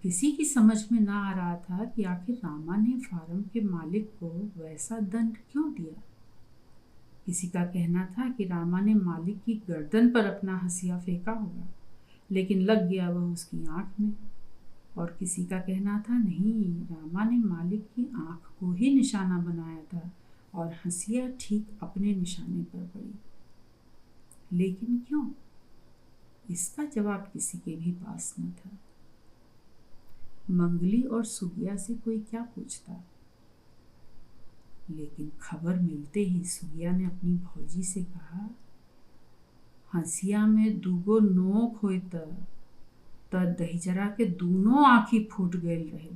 किसी की समझ में ना आ रहा था कि आखिर रामा ने फार्म के मालिक को वैसा दंड क्यों दिया। किसी का कहना था कि रामा ने मालिक की गर्दन पर अपना हंसिया फेंका होगा, लेकिन लग गया वह उसकी आंख में। और किसी का कहना था नहीं, रामा ने मालिक की आंख को ही निशाना बनाया था और हंसिया ठीक अपने निशाने पर पड़ी। लेकिन क्यों? इसका जवाब किसी के भी पास न था। मंगली और सुगिया से कोई क्या पूछता। लेकिन खबर मिलते ही सुगिया ने अपनी भौजी से कहा, हंसिया में दूगो नोक होइत त दहिजरा के दोनों आँखी फूट गए रहे।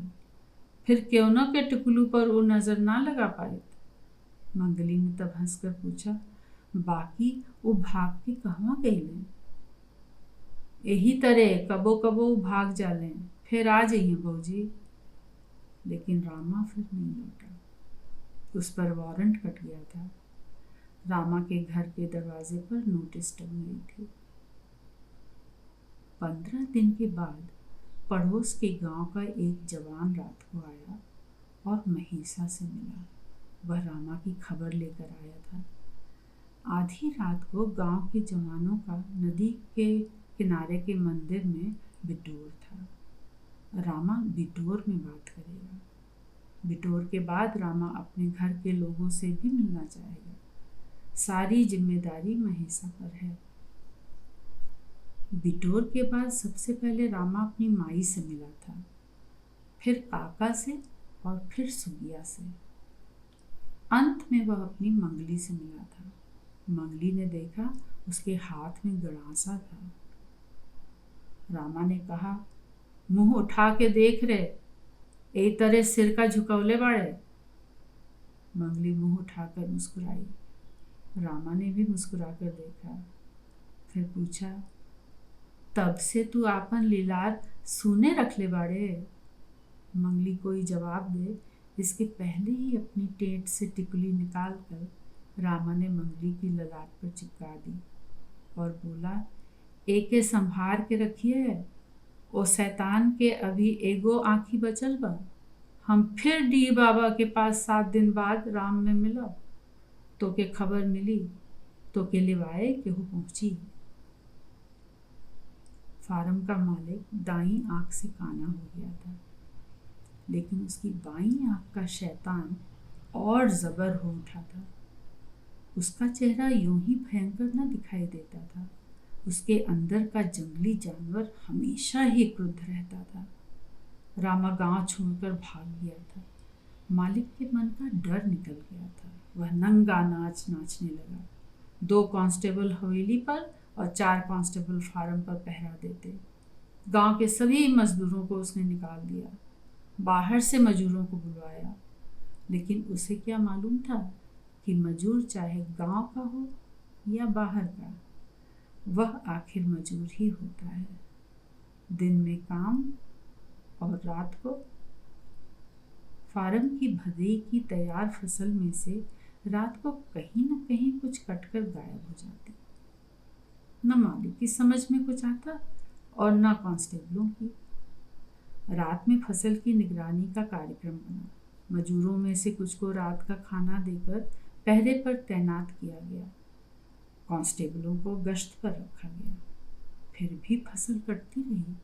फिर क्यों न के टिकुलू पर वो नजर ना लगा पाए। मंगली ने तब हंसकर पूछा, बाकी वो भाग के कहवा गईले? यही तरह कबो कबो भाग जाले, फिर आ जाइए भौजी। लेकिन रामा फिर नहीं लौटा। उस पर वारंट कट गया था। रामा के घर के दरवाजे पर नोटिस टंग गई थी। 15 दिन के बाद पड़ोस के गांव का एक जवान रात को आया और महिषा से मिला। वह रामा की खबर लेकर आया था। आधी रात को गांव के जवानों का नदी के किनारे के मंदिर में बिटोर था। रामा बिटोर में बात करेगा। बिटोर के बाद रामा अपने घर के लोगों से भी मिलना चाहेगा। सारी जिम्मेदारी महिषा पर है। बिटोर के बाद सबसे पहले रामा अपनी माई से मिला था, फिर काका से और फिर सुगिया से। अंत में वह अपनी मंगली से मिला था। मंगली ने देखा उसके हाथ में गड़ासा था। रामा ने कहा, मुंह उठा के देख रहे, एक तरह सिर का झुकौले बाड़े। मंगली मुंह उठाकर मुस्कुराई। रामा ने भी मुस्कुराकर देखा, फिर पूछा, तब से तू आपन लीलार सूने रखले बाड़े? मंगली कोई जवाब दे इसके पहले ही अपनी टेंट से टिकुली निकालकर रामा ने मंगली की ललाट पर चिपका दी और बोला, एके संभार के रखिए, ओ शैतान के अभी एगो आँखी बचल बा। हम फिर डी बाबा के पास 7 दिन बाद राम में मिलब, तो के खबर मिली तो के लिवाए केहू पहुंची। फार्म का मालिक दाई आंख से काना हो गया था, लेकिन उसकी बाईं आंख का शैतान और जबर हो उठा था। उसका चेहरा यूं ही भयंकर न दिखाई देता था। उसके अंदर का जंगली जानवर हमेशा ही क्रुद्ध रहता था। रामा गांव छोड़कर भाग गया था। मालिक के मन का डर निकल गया था। वह नंगा नाच नाचने लगा। 2 कांस्टेबल हवेली पर और 4 कांस्टेबल फार्म पर पहरा देते। गांव के सभी मजदूरों को उसने निकाल दिया। बाहर से मजदूरों को बुलवाया, लेकिन उसे क्या मालूम था कि मजदूर चाहे गांव का हो या बाहर का, वह आखिर मजदूर ही होता है। दिन में काम और रात को। फार्म की भदई की तैयार फसल में से रात को कहीं न कहीं कुछ कटकर गायब हो जाती। न मालिक की समझ में कुछ आता और न कांस्टेबलों की। रात में फसल की निगरानी का कार्यक्रम बना। मजदूरों में से कुछ को रात का खाना देकर पहरे पर तैनात किया गया। कांस्टेबलों को गश्त पर रखा गया। फिर भी फसल कटती रही।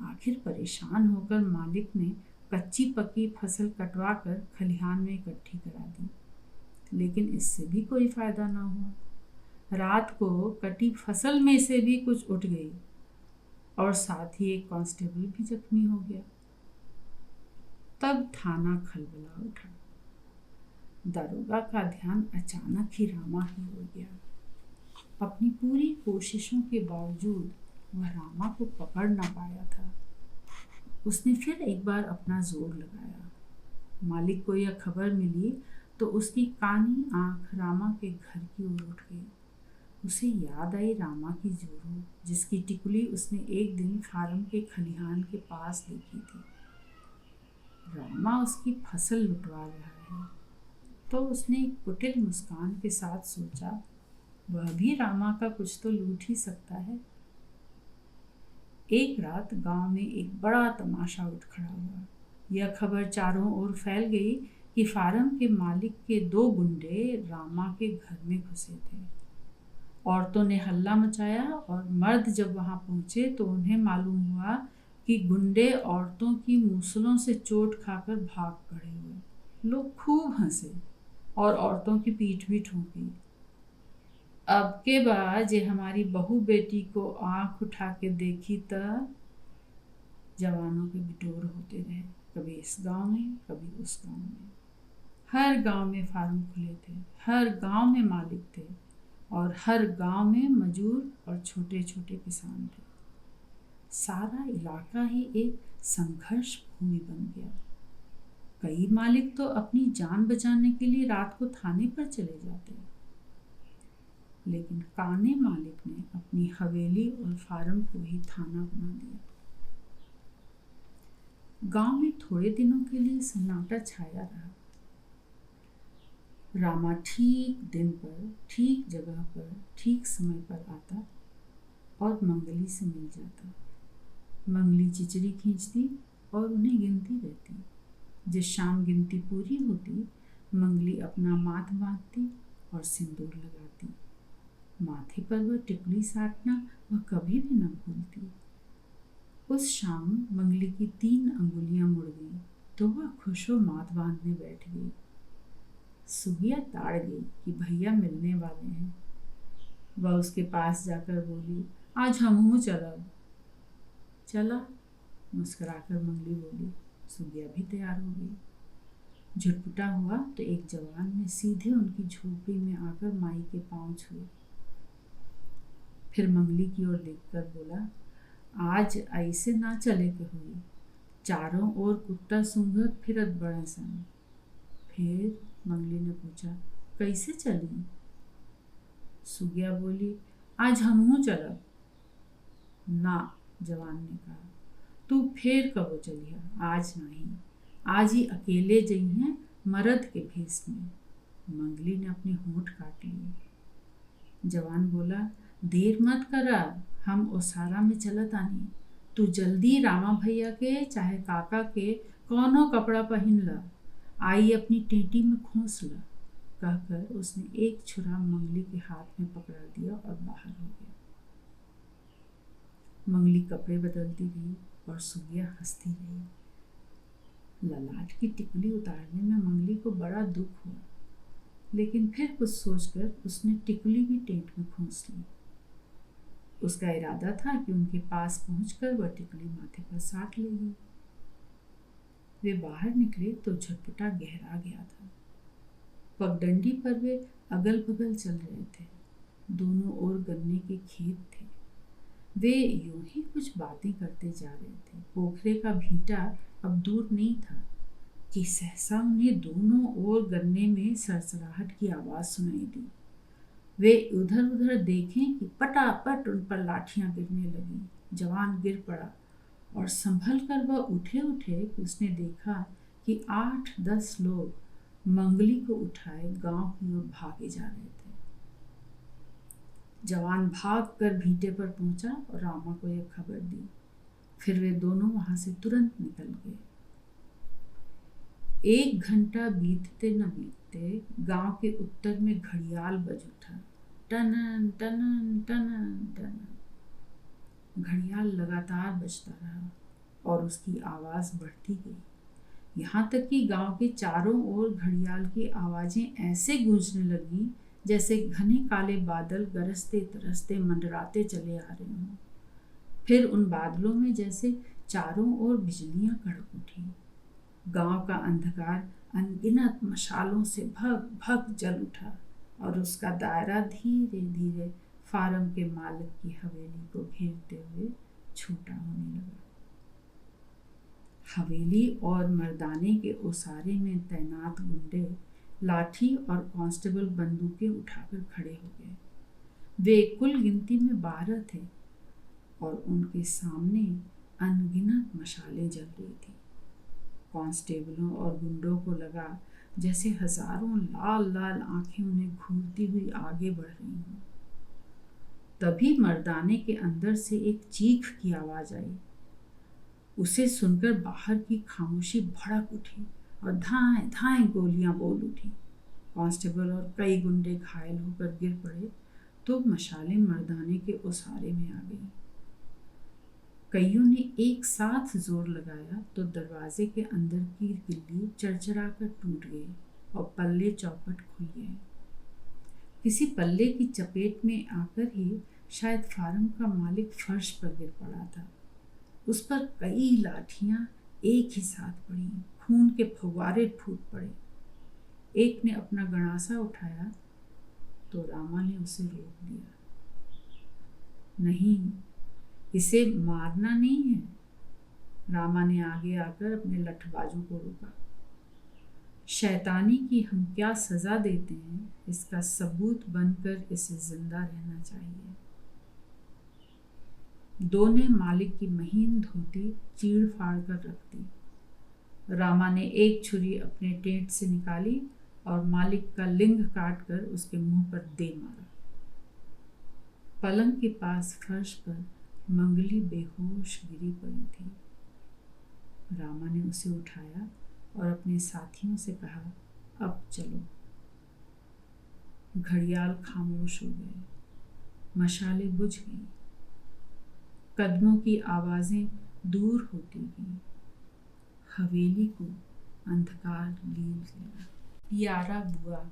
आखिर परेशान होकर मालिक ने कच्ची पकी फसल कटवा कर खलिहान में इकट्ठी करा दी, लेकिन इससे भी कोई फायदा ना हुआ। रात को कटी फसल में से भी कुछ उठ गई और साथ ही एक कांस्टेबल भी जख्मी हो गया। तब थाना खलबला उठा। दारोगा का ध्यान अचानक ही रामा ही हो गया। अपनी पूरी कोशिशों के बावजूद वह रामा को पकड़ ना पाया था। उसने फिर एक बार अपना जोर लगाया। मालिक को यह खबर मिली तो उसकी कानी आंख रामा के घर की ओर उठ गई। उसे याद आई रामा की जोरू, जिसकी टिकुली उसने एक दिन फार्म के खलिहान के पास देखी थी। रामा उसकी फसल लुटवा रहा है, तो उसने एक कुटिल मुस्कान के साथ सोचा, वह भी रामा का कुछ तो लूट ही सकता है। एक रात गांव में एक बड़ा तमाशा उठ खड़ा हुआ। यह खबर चारों ओर फैल गई कि फार्म के मालिक के 2 गुंडे रामा के घर में घुसे थे। औरतों ने हल्ला मचाया और मर्द जब वहां पहुंचे तो उन्हें मालूम हुआ कि गुंडे औरतों की मूसलों से चोट खाकर भाग खड़े हुए। लोग खूब हंसे और औरतों की पीठ भी ठोंकी। अब के बाद जे हमारी बहू बेटी को आंख उठा के देखी त जवानों के बिटोर होते रहे, कभी इस गांव में कभी उस गांव में। हर गांव में फार्म खुले थे, हर गांव में मालिक थे और हर गांव में मजूर और छोटे छोटे किसान थे। सारा इलाका ही एक संघर्ष भूमि बन गया। कई मालिक तो अपनी जान बचाने के लिए रात को थाने पर चले जाते हैं, लेकिन काने मालिक ने अपनी हवेली और फार्म को ही थाना बना दिया। गांव में थोड़े दिनों के लिए सन्नाटा छाया रहा। रामा ठीक दिन पर, ठीक जगह पर, ठीक समय पर आता और मंगली से मिल जाता। मंगली चिचरी खींचती और उन्हें गिनती रहती। जिस शाम गिनती पूरी होती, मंगली अपना माथ बांधती और सिंदूर लगाती। माथे पर वह टिकली साटना वह कभी भी न भूलती। उस शाम मंगली की 3 अंगुलियां मुड़ गईं, तो वह खुशो माथ बांधने बैठ गई। सुगिया ताड़ गई कि भैया मिलने वाले हैं। वह उसके पास जाकर बोली, आज हमहू चलब। चला, मुस्कुराकर मंगली बोली। सुगिया भी तैयार हो गई। झुटपुटा हुआ तो एक जवान ने सीधे उनकी झोपड़ी में आकर माई के पांव छुए। फिर मंगली की ओर देखकर बोला, आज ऐसे ना चले के हुई, चारों ओर कुत्ता सूंघत फिरत बड़े सन। फिर मंगली ने पूछा, कैसे चली? सुगिया बोली, आज हमहू चलब। ना, जवान ने कहा, तू फिर कबो चलिया, आज नहीं, आज ही अकेले जइहें मर्द के भेष में। मंगली ने अपने होंठ काट लिए। जवान बोला, देर मत करा, हम ओसारा में चलत आनी। तू जल्दी रामा भैया के चाहे काका के कौनो कपड़ा पहन ला, आई अपनी टेटी में खोस ला। कहकर उसने एक छुरा मंगली के हाथ में पकड़ा दिया और बाहर हो गया। मंगली कपड़े बदलती गई और सुगिया हंसती रही। ललाट की टिकली उतारने में मंगली को बड़ा दुख हुआ, लेकिन फिर कुछ सोचकर उसने टिकली भी टेंट में खोस ली। उसका इरादा था कि उनके पास पहुंचकर वह टिकली माथे पर साट लेगी। वे बाहर निकले तो झटपटा गहरा गया था। पगडंडी पर वे अगल बगल चल रहे थे। दोनों ओर गन्ने के खेत थे। वे यूं ही कुछ बातें करते जा रहे थे। पोखरे का भीटा अब दूर नहीं था कि सहसा उन्हें दोनों ओर गन्ने में सरसराहट की आवाज सुनाई दी। वे उधर उधर देखें कि पटापट उन पर लाठियां गिरने लगी। जवान गिर पड़ा और संभल कर वह उठे कि उसने देखा कि 8-10 लोग मंगली को उठाए गांव की ओर भागे जा रहे थे। जवान भाग कर भीटे पर पहुंचा और रामा को यह खबर दी। फिर वे दोनों वहां से तुरंत निकल गए। 1 घंटा बीतते न बीतते गांव के उत्तर में घड़ियाल बज उठा। टनन टनन टनन टनन। घड़ियाल लगातार बजता रहा और उसकी आवाज बढ़ती गई, यहाँ तक कि गांव के चारों ओर घड़ियाल की आवाजें ऐसे गूंजने लगी जैसे घने काले बादल गरजते तरसते मंडराते चले आ रहे हों। फिर उन बादलों में जैसे चारों ओर बिजलियां कड़क उठी। गांव का अंधकार अनगिनत मशालों से भग भग जल उठा और उसका दायरा धीरे धीरे फार्म के मालिक की हवेली को घेरते हुए छोटा होने लगा। हवेली और मर्दाने के ओसारे में तैनात गुंडे लाठी और कांस्टेबल बंदूकें उठाकर खड़े हो गए। वे कुल गिनती में 12 थे और उनके सामने अनगिनत मशालें जल रही थी। कांस्टेबलों और गुंडों को लगा जैसे हजारों लाल लाल आंखें उन्हें घूरती हुई आगे बढ़ रही हों। तभी मर्दाने के अंदर से एक चीख की आवाज आई। उसे सुनकर बाहर की खामोशी भड़क उठी और धाएं धाएं गोलियां बोल उठी। कांस्टेबल और कई गुंडे घायल होकर गिर पड़े तो मशालें मर्दाने के ओसारे में आ गई। कईयों ने एक साथ जोर लगाया तो दरवाजे के अंदर की किल्ली चरचराकर टूट गई और पल्ले चौपट खुल गए। किसी पल्ले की चपेट में आकर ही शायद फार्म का मालिक फर्श पर गिर पड़ा था। उस पर कई लाठियां एक ही साथ पड़ी। खून के फव्वारे फूट पड़े। एक ने अपना गणासा उठाया तो रामा ने उसे रोक दिया। नहीं, इसे मारना नहीं है। रामा ने आगे आकर अपने लठबाजों को रोका। शैतानी की हम क्या सज़ा देते हैं, इसका सबूत बनकर इसे जिंदा रहना चाहिए। 2 ने मालिक की महीन धोती चीड़ फाड़ कर रख दी। रामा ने एक छुरी अपने टेंट से निकाली और मालिक का लिंग काट कर उसके मुंह पर दे मारा। पलंग के पास फर्श पर मंगली बेहोश गिरी पड़ी थी। रामा ने उसे उठाया और अपने साथियों से कहा, अब चलो। घड़ियाल खामोश हो गए, मशालें बुझ गईं, कदमों की आवाजें दूर होती गईं, हवेली को अंधकार लील गया। प्यारा बुआ।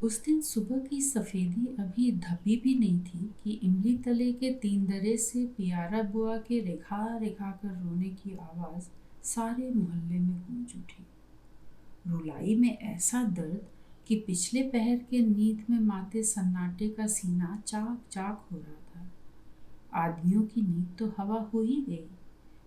उस दिन सुबह की सफेदी अभी धपी भी नहीं थी कि इमली तले के 3 दरे से प्यारा बुआ के रेखा रेखा कर रोने की आवाज सारे मोहल्ले में गूंज उठी। रुलाई में ऐसा दर्द कि पिछले पहर के नींद में माते सन्नाटे का सीना चाक चाक हो रहा था। आदमियों की नींद तो हवा हो ही गई।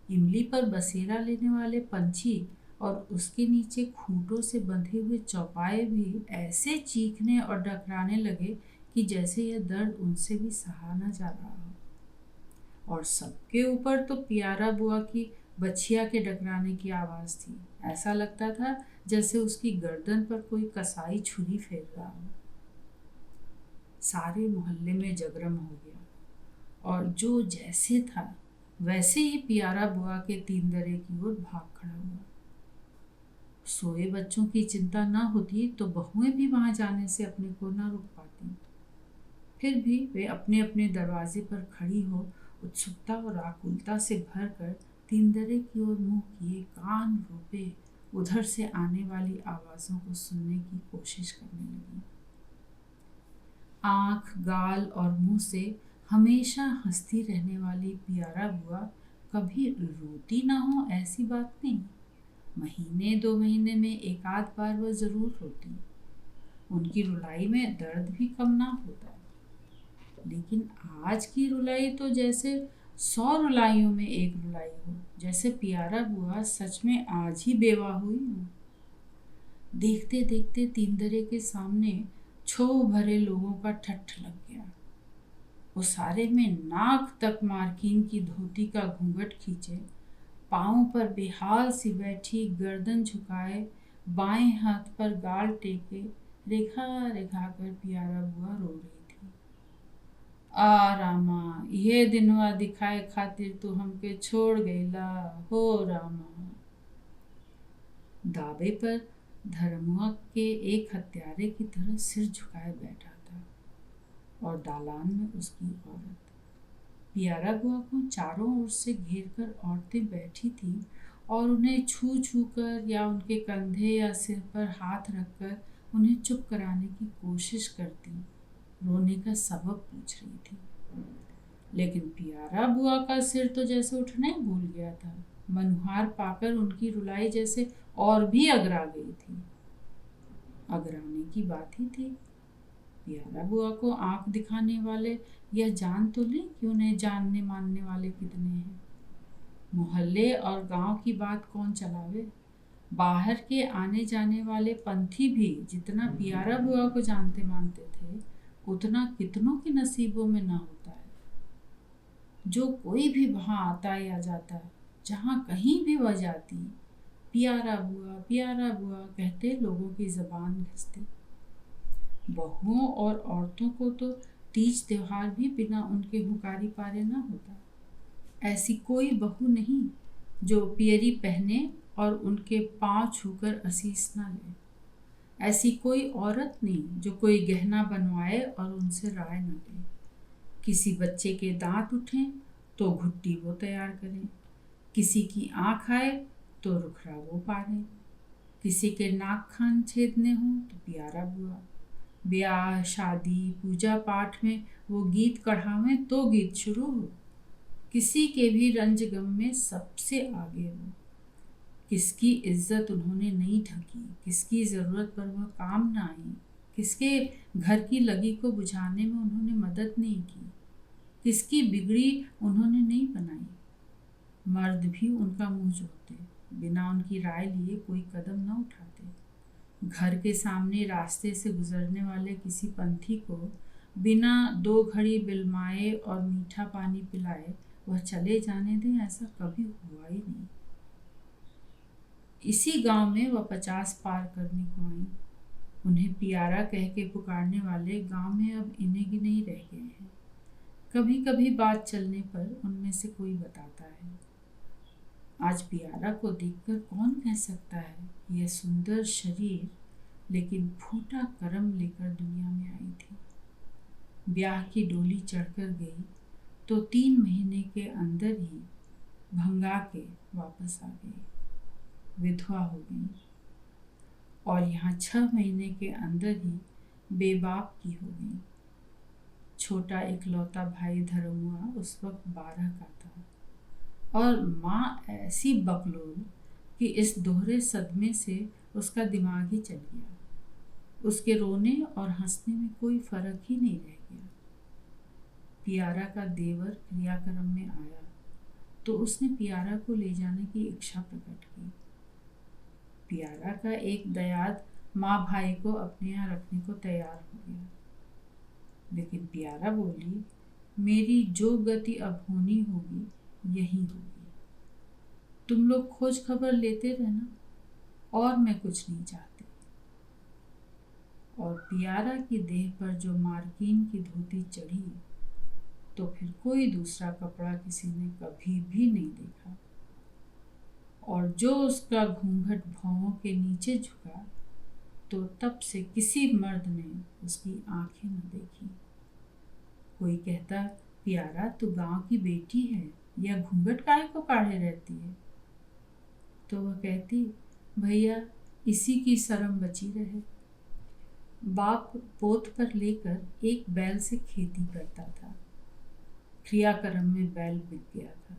इमली पर बसेरा लेने वाले पंछी और उसके नीचे खूंटों से बंधे हुए चौपाए भी ऐसे चीखने और डकराने लगे कि जैसे यह दर्द उनसे भी सहा न जा रहा हो। और सबके ऊपर तो प्यारा बुआ की बछिया के डकराने की आवाज थी। ऐसा लगता था जैसे उसकी गर्दन पर कोई कसाई छुरी फेर रहा हो। सारे मोहल्ले में जगरम हो गया और जो जैसे था वैसे ही प्यारा बुआ के 3 दरे की ओर भाग खड़ा हुआ। सोए बच्चों की चिंता न होती तो बहुएं भी वहां जाने से अपने को न रोक पाती। फिर भी वे अपने अपने दरवाजे पर खड़ी हो उत्सुकता और आकुलता से भरकर 3 दरे की ओर मुंह किए कान रोपे उधर से आने वाली आवाजों को सुनने की कोशिश करने लगी। आंख, गाल और मुंह से हमेशा हंसती रहने वाली प्यारा बुआ कभी रोती ना हो ऐसी बात नहीं। महीने 2 महीने में एक आध बार वह जरूर रोती। उनकी रुलाई में दर्द भी कम ना होता। लेकिन आज की रुलाई तो जैसे 100 रुलाइयों में एक रुलाई हो, जैसे प्यारा बुआ सच में आज ही बेवा हुई हो। देखते देखते 3 दरे के सामने छो भरे लोगों का ठट्ठ लग गया। वो सारे में नाक तक मार्किन की धोती का घूंघट खींचे, पाँव पर बेहाल सी बैठी, गर्दन झुकाए, बाएं हाथ पर गाल टेके रेखा रेखा कर प्यारा बुआ रो रही थी। आ रामा, ये दिनवा दिखाए खातिर तू हमके छोड़ गईला हो रामा। दावे पर धर्मुआ के एक हत्यारे की तरह सिर झुकाए बैठा था और दालान में उसकी औरत। प्यारा बुआ को चारों ओर से घेर कर औरतें बैठी थी और उन्हें छू छू कर या उनके कंधे या सिर पर हाथ रखकर उन्हें चुप कराने की कोशिश करती, रोने का सबब पूछ रही थी। लेकिन प्यारा बुआ का सिर तो जैसे उठना ही भूल गया था। मनुहार पाकर उनकी रुलाई जैसे और भी अगरा गई थी। अगराने की बात ही थी। प्यारा बुआ को आंख दिखाने वाले यह जान तो ले कि उन्हें जानने मानने वाले कितने हैं। मोहल्ले और गांव की बात कौन चलावे। बाहर के आने जाने वाले पंथी भी जितना प्यारा बुआ को जानते मानते थे उतना कितनों के नसीबों में ना होता है। जो कोई भी वहां आता या जाता, जहां कहीं भी वह जाती, प्यारा बुआ कहते लोगों की जबान घिसती। बहुओं और औरतों को तो तीज त्योहार भी बिना उनके हुकारी पारे ना होता। ऐसी कोई बहू नहीं जो पियरी पहने और उनके पांव छूकर असीस ना ले। ऐसी कोई औरत नहीं जो कोई गहना बनवाए और उनसे राय न ले। किसी बच्चे के दांत उठें तो घुट्टी वो तैयार करें, किसी की आंख आए तो रुखरा वो पारें, किसी के नाक खान छेदने हों तो प्यारा बुआ, ब्याह शादी पूजा पाठ में वो गीत कढ़ावें तो गीत शुरू हो। किसी के भी रंज गम में सबसे आगे हो। किसकी इज्जत उन्होंने नहीं ढकी, किसकी ज़रूरत पर वह काम ना आई, किसके घर की लगी को बुझाने में उन्होंने मदद नहीं की, किसकी बिगड़ी उन्होंने नहीं बनाई। मर्द भी उनका मुंह जोते, बिना उनकी राय लिए कोई कदम न उठाते। घर के सामने रास्ते से गुजरने वाले किसी पंथी को बिना 2 घड़ी बिलमाए और मीठा पानी पिलाए वह चले जाने दें, ऐसा कभी हुआ ही नहीं। इसी गांव में वह 50 पार करने को आई। उन्हें पियारा कह के पुकारने वाले गांव में अब इन्हें गिने ही रह गए हैं। कभी कभी बात चलने पर उनमें से कोई बताता है, आज पियारा को देखकर कौन कह सकता है यह सुंदर शरीर लेकिन फूटा कर्म लेकर दुनिया में आई थी। ब्याह की डोली चढ़कर गई तो 3 महीने के अंदर ही भंगा के वापस आ गई, विधवा हो गई और यहाँ 6 महीने के अंदर ही बेबाप की हो गई। छोटा इकलौता भाई धर्मुआ उस वक्त 12 का था और माँ ऐसी बकलोल कि इस दोहरे सदमे से उसका दिमाग ही चल गया। उसके रोने और हंसने में कोई फर्क ही नहीं रह गया। पियारा का देवर क्रियाक्रम में आया तो उसने पियारा को ले जाने की इच्छा प्रकट की। पियारा का एक दयाद माँ भाई को अपने यहाँ रखने को तैयार हो गया, लेकिन पियारा बोली, मेरी जो गति अब होनी होगी यही होगी। तुम लोग खोज खबर लेते रहना और मैं कुछ नहीं चाहती। और पियारा की देह पर जो मार्किन की धोती चढ़ी तो फिर कोई दूसरा कपड़ा किसी ने कभी भी नहीं देखा, और जो उसका घूंघट भौहों के नीचे झुका तो तब से किसी मर्द ने उसकी आंखें न देखी। कोई कहता, पियारा तू गांव की बेटी है, यह घूंघट काहे को काढ़े रहती है? तो वह कहती, भैया इसी की शर्म बची रहे। बाप पोत पर लेकर एक बैल से खेती करता था। क्रियाक्रम में बैल बिक गया था।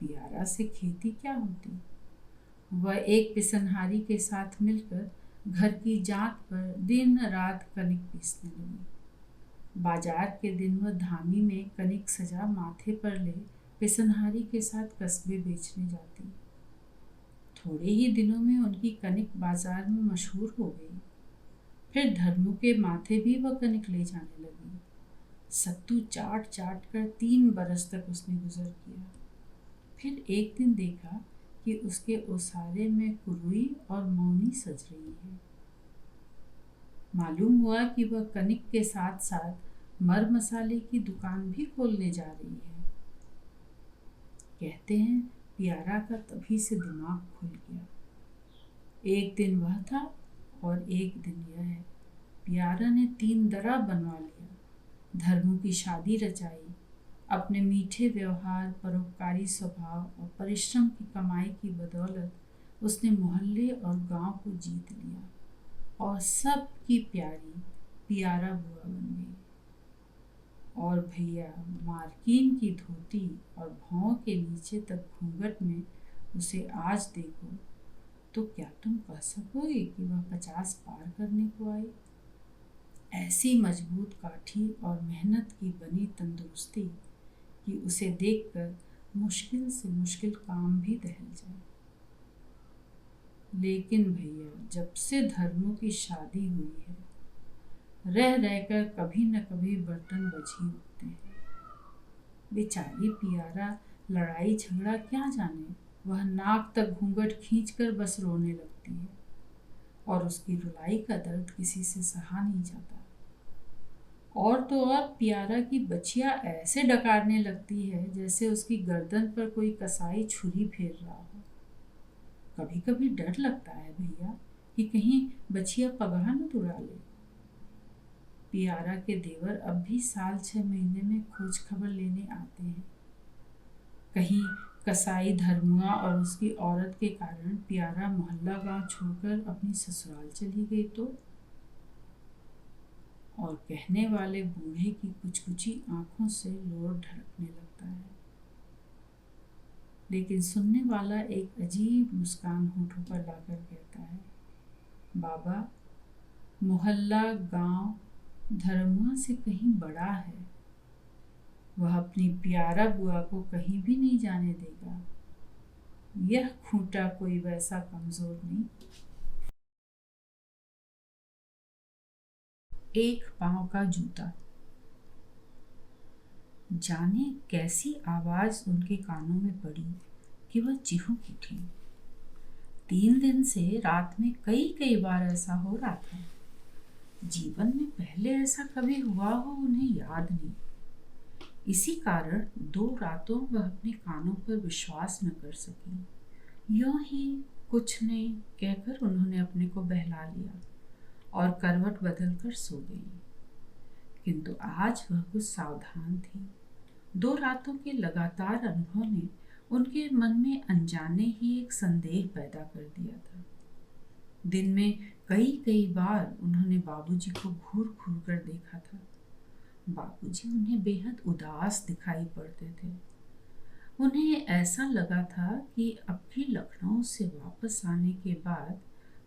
पियारा से खेती क्या होती? वह एक पिसनहारी के साथ मिलकर घर की जात पर दिन रात कनिक पीसने लगी। बाजार के दिन वह धामी में कनिक सजा माथे पर ले पिसनहारी के साथ कस्बे बेचने जाती। थोड़े ही दिनों में उनकी कनिक बाजार में मशहूर हो गई। फिर धर्मू के माथे भी वह कनिक ले जाने लगी। सत्तू चाट चाट कर 3 बरस तक उसने गुजर किया। फिर एक दिन देखा कि उसके ओसारे में कुरुई और मौनी सज रही है। मालूम हुआ कि वह कनिक के साथ साथ मर मसाले की दुकान भी खोलने जा रही है। कहते हैं पियारा का तभी से दिमाग खुल गया। एक दिन वह था और एक दिन यह है। पियारा ने 3 दरा बनवा लिया, धर्मू की शादी रचाई। अपने मीठे व्यवहार, परोपकारी स्वभाव और परिश्रम की कमाई की बदौलत उसने मोहल्ले और गांव को जीत लिया और सबकी प्यारी पियारा बुआ बन गई। और भैया मार्किन की धोती और भौं के नीचे तक घूंघट में उसे आज देखो तो क्या तुम कह सकोगे कि वह 50 पार करने को आई? ऐसी मजबूत काठी और मेहनत की बनी तंदुरुस्ती कि उसे देखकर मुश्किल से मुश्किल काम भी दहल जाए। लेकिन भैया जब से धर्मों की शादी हुई है, रह रहकर कभी न कभी बर्तन बज ही उठते हैं। बेचारी पियारा लड़ाई झगड़ा क्या जाने, वह नाक तक घूंघट खींचकर बस रोने लगती है और उसकी रुलाई का दर्द किसी से सहा नहीं जाता। और तो और पियारा की बचिया ऐसे डकारने लगती है जैसे उसकी गर्दन पर कोई कसाई छुरी फेर रहा हो। कभी कभी डर लगता है भैया कि कहीं बचिया पगहा न उड़ा ले। पियारा के देवर अब भी साल 6 महीने में खोज खबर लेने आते हैं। कहीं कसाई धर्मुआ और उसकी औरत के कारण पियारा मोहल्ला गांव छोड़कर अपनी ससुराल चली गई तो, और कहने वाले बूढ़े की कुचकुची आंखों से लोर ढड़कने लगता है, लेकिन सुनने वाला एक अजीब मुस्कान होठों पर लाकर कहता है, बाबा मोहल्ला गांव धर्मुआ से कहीं बड़ा है, वह अपनी पियारा बुआ को कहीं भी नहीं जाने देगा। यह खूंटा कोई वैसा कमजोर नहीं। एक पांव का जूता। जाने कैसी आवाज उनके कानों में पड़ी कि वह चिहुक उठी। 3 दिन से रात में कई कई बार ऐसा हो रहा था। जीवन में पहले ऐसा कभी हुआ हो उन्हें याद नहीं। इसी कारण 2 रातों वह अपने कानों पर विश्वास न कर सकी। यूं ही कुछ नहीं कहकर उन्होंने अपने को बहला लिया और करवट बदल कर सो गई। किंतु आज वह कुछ सावधान थी। 2 रातों के लगातार अनुभव ने उनके मन में अनजाने ही एक संदेह पैदा कर दिया था। दिन में कई कई बार उन्होंने बाबूजी को घूर घूर कर देखा था। बाबूजी उन्हें बेहद उदास दिखाई पड़ते थे। उन्हें ऐसा लगा था कि अब भी लखनऊ से वापस आने के बाद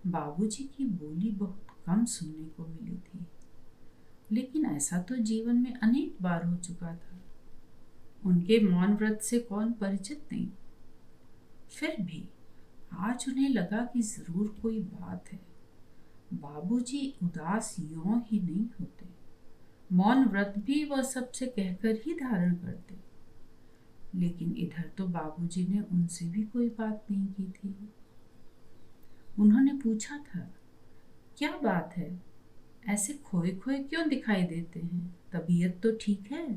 बाबूजी की बोली बहुत कम सुनने को मिली थी। लेकिन ऐसा तो जीवन में अनेक बार हो चुका था। उनके मौन व्रत से कौन परिचित नहीं। फिर भी आज उन्हें लगा कि जरूर कोई बात है। बाबूजी उदास यूं ही नहीं होते। मौन व्रत भी वह सबसे कहकर ही धारण करते। लेकिन इधर तो बाबूजी ने उनसे भी कोई बात नहीं की थी। उन्होंने पूछा था, क्या बात है, ऐसे खोए खोए क्यों दिखाई देते हैं? तबीयत तो ठीक है?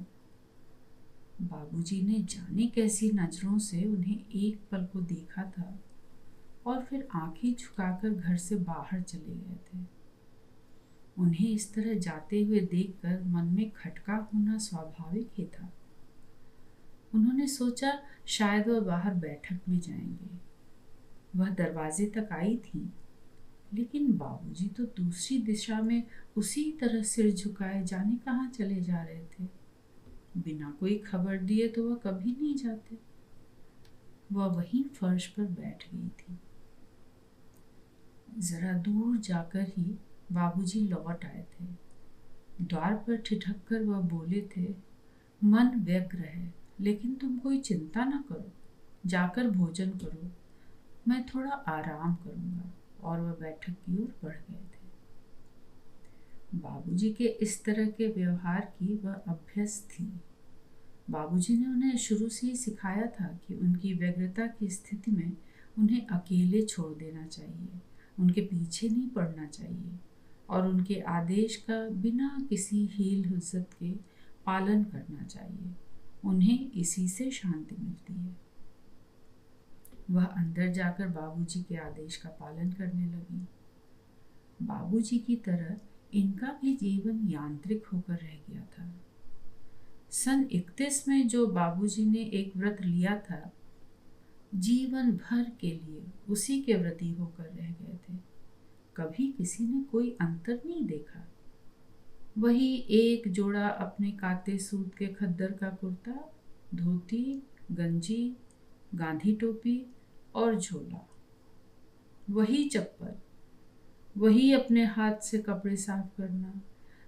बाबूजी ने जाने कैसी नजरों से उन्हें एक पल को देखा था और फिर आंखें झुकाकर घर से बाहर चले गए थे। उन्हें इस तरह जाते हुए देखकर मन में खटका होना स्वाभाविक ही था। उन्होंने सोचा शायद वह बाहर बैठक में जाएंगे। वह दरवाजे तक आई थी, लेकिन बाबूजी तो दूसरी दिशा में उसी तरह सिर झुकाए जाने कहाँ चले जा रहे थे। बिना कोई खबर दिए तो वह कभी नहीं जाते। वह वहीं फर्श पर बैठ गई थी। जरा दूर जाकर ही बाबूजी लौट आए थे। द्वार पर ठिठक कर वह बोले थे, मन व्यग्र है, लेकिन तुम कोई चिंता न करो, जाकर भोजन करो, मैं थोड़ा आराम करूंगा। और वह बैठक की ओर बढ़ गए थे। बाबूजी के इस तरह के व्यवहार की वह अभ्यस्त थी। बाबूजी ने उन्हें शुरू से ही सिखाया था कि उनकी व्यग्रता की स्थिति में उन्हें अकेले छोड़ देना चाहिए, उनके पीछे नहीं पड़ना चाहिए और उनके आदेश का बिना किसी हील हुज्जत के पालन करना चाहिए। उन्हें इसी से शांति मिलती है। वह अंदर जाकर बाबूजी के आदेश का पालन करने लगी। बाबूजी की तरह इनका भी जीवन यांत्रिक होकर रह गया था। सन 31 में जो बाबूजी ने एक व्रत लिया था, जीवन भर के लिए उसी के व्रती होकर रह गए थे। कभी किसी ने कोई अंतर नहीं देखा। वही एक जोड़ा अपने काते सूत के खद्दर का कुर्ता, धोती, गंजी, गांधी टोपी और झोला, वही चप्पल, वही अपने हाथ से कपड़े साफ करना,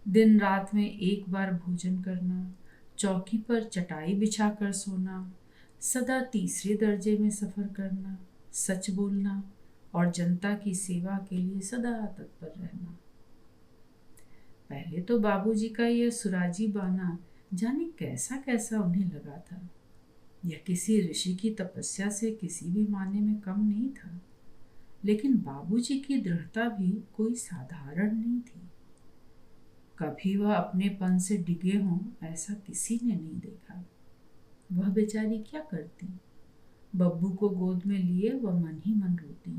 दिन रात में एक बार भोजन करना, चौकी पर चटाई बिछाकर सोना, सदा तीसरे दर्जे में सफर करना, सच बोलना और जनता की सेवा के लिए सदा तत्पर रहना। पहले तो बाबूजी का यह सुराजी बाना जाने कैसा कैसा उन्हें लगा था। यह किसी ऋषि की तपस्या से किसी भी मायने में कम नहीं था। लेकिन बाबूजी की दृढ़ता भी कोई साधारण नहीं थी। कभी वह अपनेपन से डिगे हों ऐसा किसी ने नहीं देखा। वह बेचारी क्या करती? बब्बू को गोद में लिए वह मन ही मन रोती,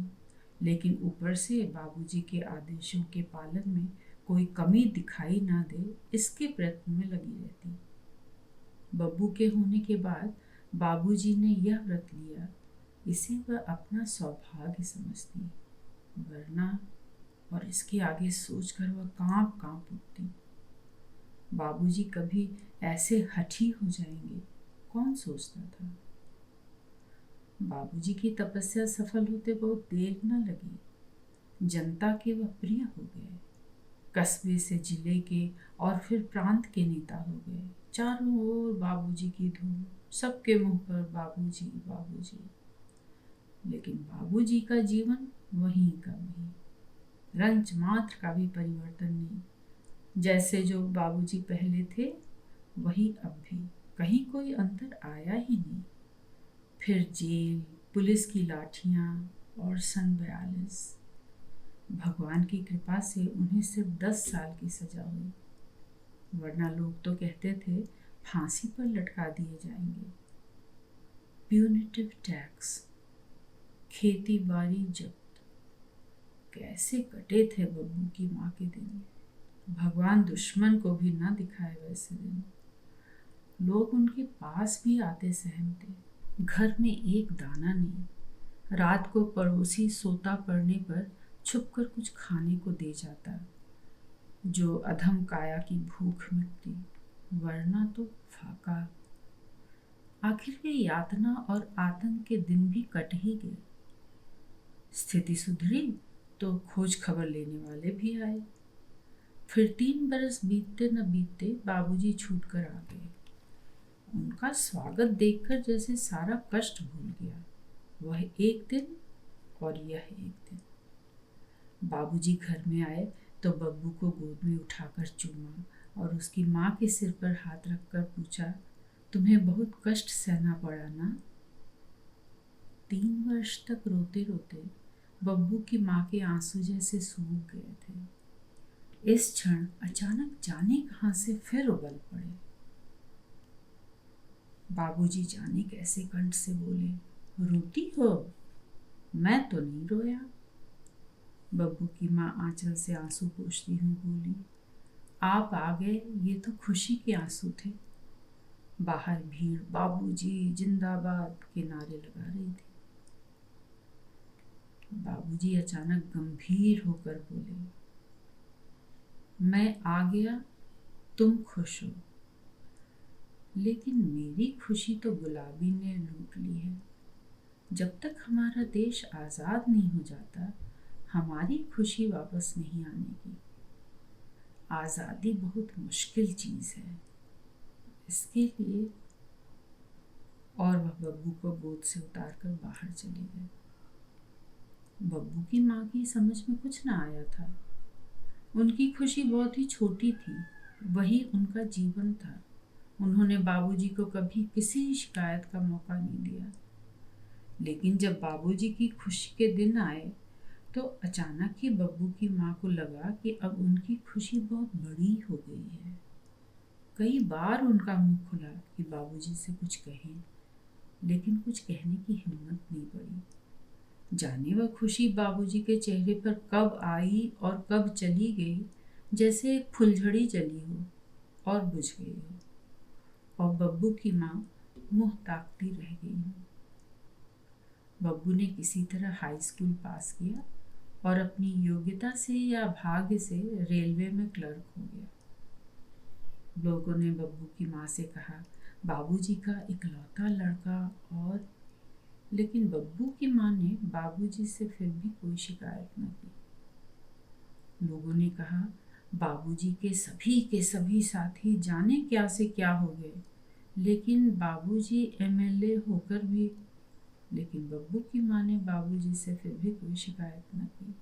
लेकिन ऊपर से बाबूजी के आदेशों के पालन में कोई कमी दिखाई ना दे इसके प्रयत्न में लगी रहती। बब्बू के होने के बाद बाबूजी ने यह व्रत लिया, इसे वह अपना सौभाग्य समझती, वरना और इसके आगे सोचकर वह कांप कांप उठती। बाबूजी कभी ऐसे हठी हो जाएंगे, कौन सोचता था। बाबूजी की तपस्या सफल होते बहुत देर न लगी। जनता के वह प्रिय हो गए। कस्बे से जिले के और फिर प्रांत के नेता हो गए। चारों ओर बाबूजी की धूम, सबके मुंह पर बाबूजी बाबूजी। लेकिन बाबूजी का जीवन वहीं का वही, रंच मात्र का भी परिवर्तन नहीं। जैसे जो बाबूजी पहले थे वही अब भी, कहीं कोई अंतर आया ही नहीं। फिर जेल, पुलिस की लाठियां और सन 42। भगवान की कृपा से उन्हें सिर्फ 10 साल की सजा हुई, वरना लोग तो कहते थे फांसी पर लटका दिए जाएंगे। प्यूनिटिव टैक्स, खेती बाड़ी जब्त, कैसे कटे थे बब्बू की माँ के दिन। भगवान दुश्मन को भी ना दिखाए वैसे दिन। लोग उनके पास भी आते सहमते, घर में एक दाना नहीं। रात को पड़ोसी सोता पड़ने पर छुपकर कुछ खाने को दे जाता, जो अधम काया की भूख मिटती, वरना तो फाका। आखिर ये यातना और आतंक के दिन भी कट ही गए। स्थिति सुधरी तो खोज खबर लेने वाले भी आए। फिर 3 बरस बीतते न बीतते बाबूजी छूट कर आ गए। उनका स्वागत देखकर जैसे सारा कष्ट भूल गया, वह एक दिन और यह एक दिन। बाबूजी घर में आए तो बब्बू को गोद में उठाकर चूमा और उसकी माँ के सिर पर हाथ रखकर पूछा, तुम्हें बहुत कष्ट सहना पड़ा ना? 3 वर्ष तक रोते रोते बब्बू की माँ के आंसू जैसे सूख गए थे। इस क्षण अचानक जाने कहां से फिर उबल पड़े। बाबूजी जाने कैसे कंठ से बोले, रोती हो? मैं तो नहीं रोया। बब्बू की माँ आंचल से आंसू पोंछती हुई बोली, आप आ गए ये तो खुशी के आंसू थे। बाहर भीड़ बाबूजी जिंदाबाद के नारे लगा रही थी। बाबूजी अचानक गंभीर होकर बोले, मैं आ गया, तुम खुश हो, लेकिन मेरी खुशी तो गुलाबी ने लूट ली है। जब तक हमारा देश आजाद नहीं हो जाता, हमारी खुशी वापस नहीं आने की। आजादी बहुत मुश्किल चीज है, इसके लिए। और वह बब्बू को गोद से उतारकर बाहर चले गए। बब्बू की माँ की समझ में कुछ ना आया था। उनकी खुशी बहुत ही छोटी थी, वही उनका जीवन था। उन्होंने बाबूजी को कभी किसी शिकायत का मौका नहीं दिया। लेकिन जब बाबूजी की खुशी के दिन आए तो अचानक ही बब्बू की माँ को लगा कि अब उनकी खुशी बहुत बड़ी हो गई है। कई बार उनका मुंह खुला कि बाबूजी से कुछ कहें, लेकिन कुछ कहने की हिम्मत नहीं पड़ी। जाने वह खुशी बाबूजी के चेहरे पर कब आई और कब चली गई, जैसे एक फुलझड़ी जली हो और बुझ गई हो, और बब्बू की माँ मुंह ताकती रह गई हो। बब्बू ने किसी तरह हाई स्कूल पास किया और अपनी योग्यता से या भाग्य से रेलवे में क्लर्क हो गया। लोगों ने बब्बू की माँ से कहा, बाबूजी का इकलौता लड़का। और लेकिन बब्बू की माँ ने बाबूजी से फिर भी कोई शिकायत न की। लोगों ने कहा, बाबूजी के सभी साथी जाने क्या से क्या हो गए, लेकिन बाबूजी एमएलए होकर भी। लेकिन बब्बू की माँ ने बाबूजी से फिर भी कोई शिकायत न की।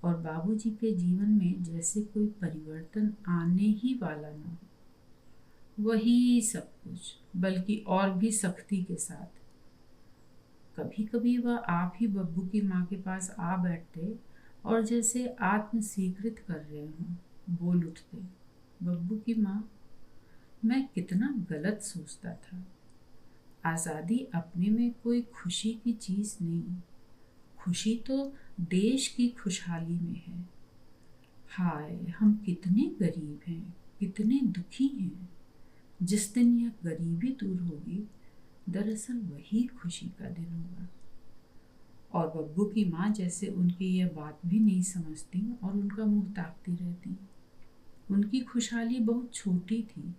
और बाबूजी के जीवन में जैसे कोई परिवर्तन आने ही वाला न हो। वही सब कुछ, बल्कि और भी सख्ती के साथ। कभी कभी वह आप ही बब्बू की माँ के पास आ बैठते और जैसे आत्म स्वीकृत कर रहे हों, बोल उठते, बब्बू की माँ, मैं कितना गलत सोचता था। आज़ादी अपने में कोई खुशी की चीज़ नहीं, खुशी तो देश की खुशहाली में है। हाय, हम कितने गरीब हैं, कितने दुखी हैं। जिस दिन यह गरीबी दूर होगी, दरअसल वही खुशी का दिन होगा। और बब्बू की माँ जैसे उनकी यह बात भी नहीं समझती और उनका मुंह ताकती रहती। उनकी खुशहाली बहुत छोटी थी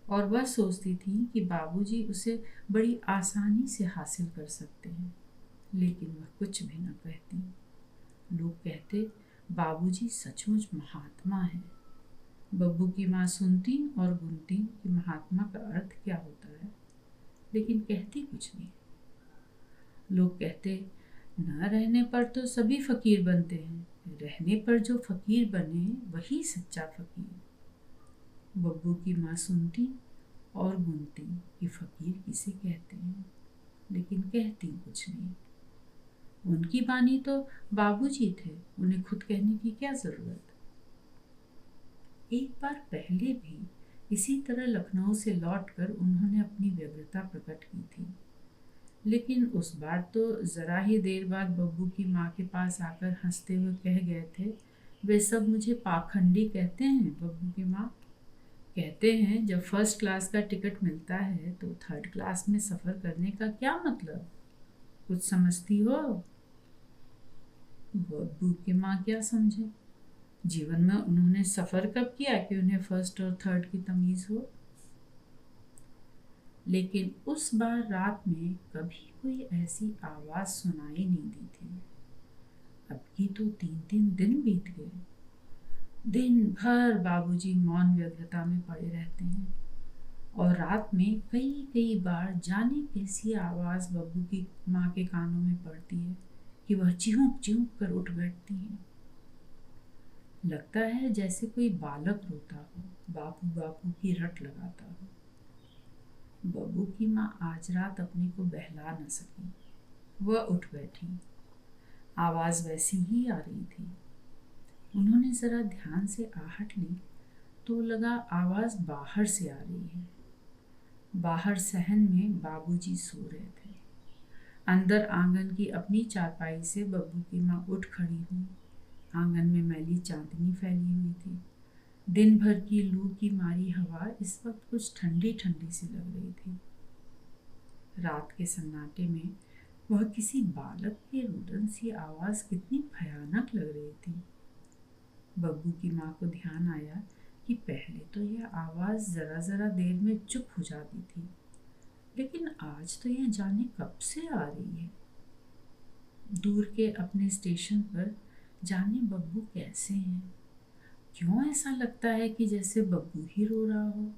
और वह सोचती थी कि बाबूजी उसे बड़ी आसानी से हासिल कर सकते हैं, लेकिन वह कुछ भी न कहती। लोग कहते, बाबूजी सचमुच महात्मा है। बब्बू की माँ सुनती और गुनती कि महात्मा का अर्थ क्या होता है, लेकिन कहती कुछ नहीं। लोग कहते, न रहने पर तो सभी फकीर बनते हैं, रहने पर जो फकीर बने वही सच्चा फकीर। बब्बू की माँ सुनती और गुनती कि फकीर किसे कहते हैं, लेकिन कहती कुछ नहीं। उनकी बानी तो बाबूजी थे, उन्हें खुद कहने की क्या जरूरत। एक बार पहले भी इसी तरह लखनऊ से लौटकर उन्होंने अपनी व्यग्रता प्रकट की थी, लेकिन उस बार तो जरा ही देर बाद बब्बू की माँ के पास आकर हंसते हुए कह गए थे, वे सब मुझे पाखंडी कहते हैं बब्बू की माँ। कहते हैं जब फर्स्ट क्लास का टिकट मिलता है तो थर्ड क्लास में सफर करने का क्या मतलब, कुछ समझती हो। बब्बू की माँ क्या समझे, जीवन में उन्होंने सफर कब किया कि उन्हें फर्स्ट और थर्ड की तमीज हो। लेकिन उस बार रात में कभी कोई ऐसी आवाज सुनाई नहीं दी थी। अब की तो 3-3 दिन बीत गए। दिन भर बाबूजी मौन व्यग्रता में पड़े रहते हैं और रात में कई कई बार जाने कैसी आवाज बब्बू की माँ के कानों में पड़ती है कि वह चिहुक चिहुक कर उठ बैठती हैं। लगता है जैसे कोई बालक रोता हो, बापू बापू की रट लगाता हो। बब्बू की माँ आज रात अपने को बहला न सकी, वह उठ बैठी। आवाज वैसी ही आ रही थी। उन्होंने जरा ध्यान से आहट ली तो लगा आवाज बाहर से आ रही है। बाहर सहन में बाबूजी सो रहे थे। अंदर आंगन की अपनी चारपाई से बब्बू की माँ उठ खड़ी हुई। आंगन में मैली चांदनी फैली हुई थी। दिन भर की लू की मारी हवा इस वक्त कुछ ठंडी ठंडी सी लग रही थी। रात के सन्नाटे में वह किसी बालक के रुदन सी आवाज कितनी भयानक लग रही थी। बब्बू की माँ को ध्यान आया कि पहले तो यह आवाज जरा जरा देर में चुप हो जाती थी, लेकिन आज तो यह जाने कब से आ रही है। दूर के अपने स्टेशन पर जाने बब्बू कैसे हैं, क्यों ऐसा लगता है कि जैसे बब्बू ही रो रहा हो,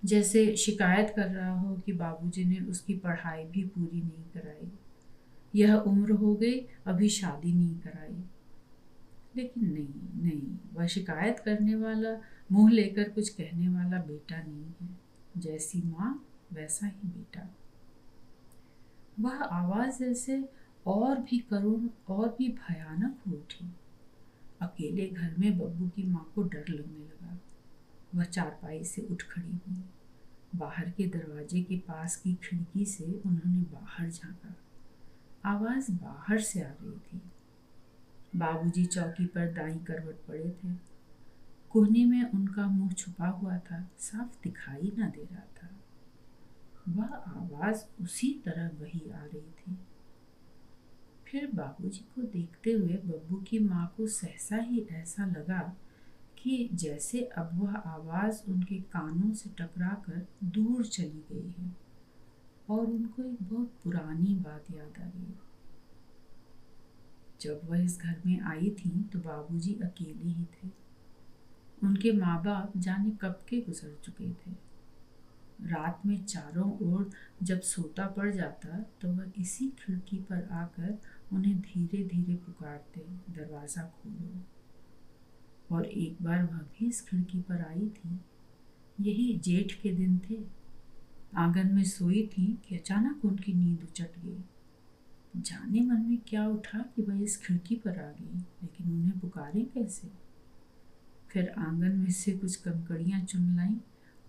जैसे शिकायत कर रहा हो कि बाबूजी ने उसकी पढ़ाई भी पूरी नहीं कराई, यह उम्र हो गई अभी शादी नहीं कराई। लेकिन नहीं नहीं, वह शिकायत करने वाला, मुंह लेकर कुछ कहने वाला बेटा नहीं है। जैसी माँ वैसा ही बेटा। वह आवाज जैसे और भी करुण और भी भयानक हो उठी। अकेले घर में बब्बू की माँ को डर लगने लगा। वह चारपाई से उठ खड़ी हुई। बाहर के दरवाजे के पास की खिड़की से उन्होंने बाहर झांका। आवाज बाहर से आ रही थी। बाबूजी चौकी पर दाईं करवट पड़े थे। कोने में उनका मुंह छुपा हुआ था, साफ दिखाई न दे रहा था। वह आवाज उसी तरह वही आ रही थी। फिर बाबूजी को देखते हुए बब्बू की माँ को सहसा ही ऐसा लगा कि जैसे अब वह आवाज उनके कानों से टकराकर दूर चली गई है और उनको एक बहुत पुरानी बात याद आ गई। जब वह इस घर में आई थी तो बाबूजी अकेले ही थे। उनके माँ बाप जाने कब के गुजर चुके थे। रात में चारों ओर जब सोता पड़ जाता तो वह इसी खिड़की पर आकर उन्हें धीरे धीरे पुकारते, दरवाजा खोलो। और एक बार वह भी इस खिड़की पर आई थी। यही जेठ के दिन थे। आंगन में सोई थी कि अचानक उनकी नींद उचट गई। जाने मन में क्या उठा कि वह इस खिड़की पर आ गई, लेकिन उन्हें पुकारें कैसे। फिर आंगन में से कुछ कंकड़ियां चुन लाई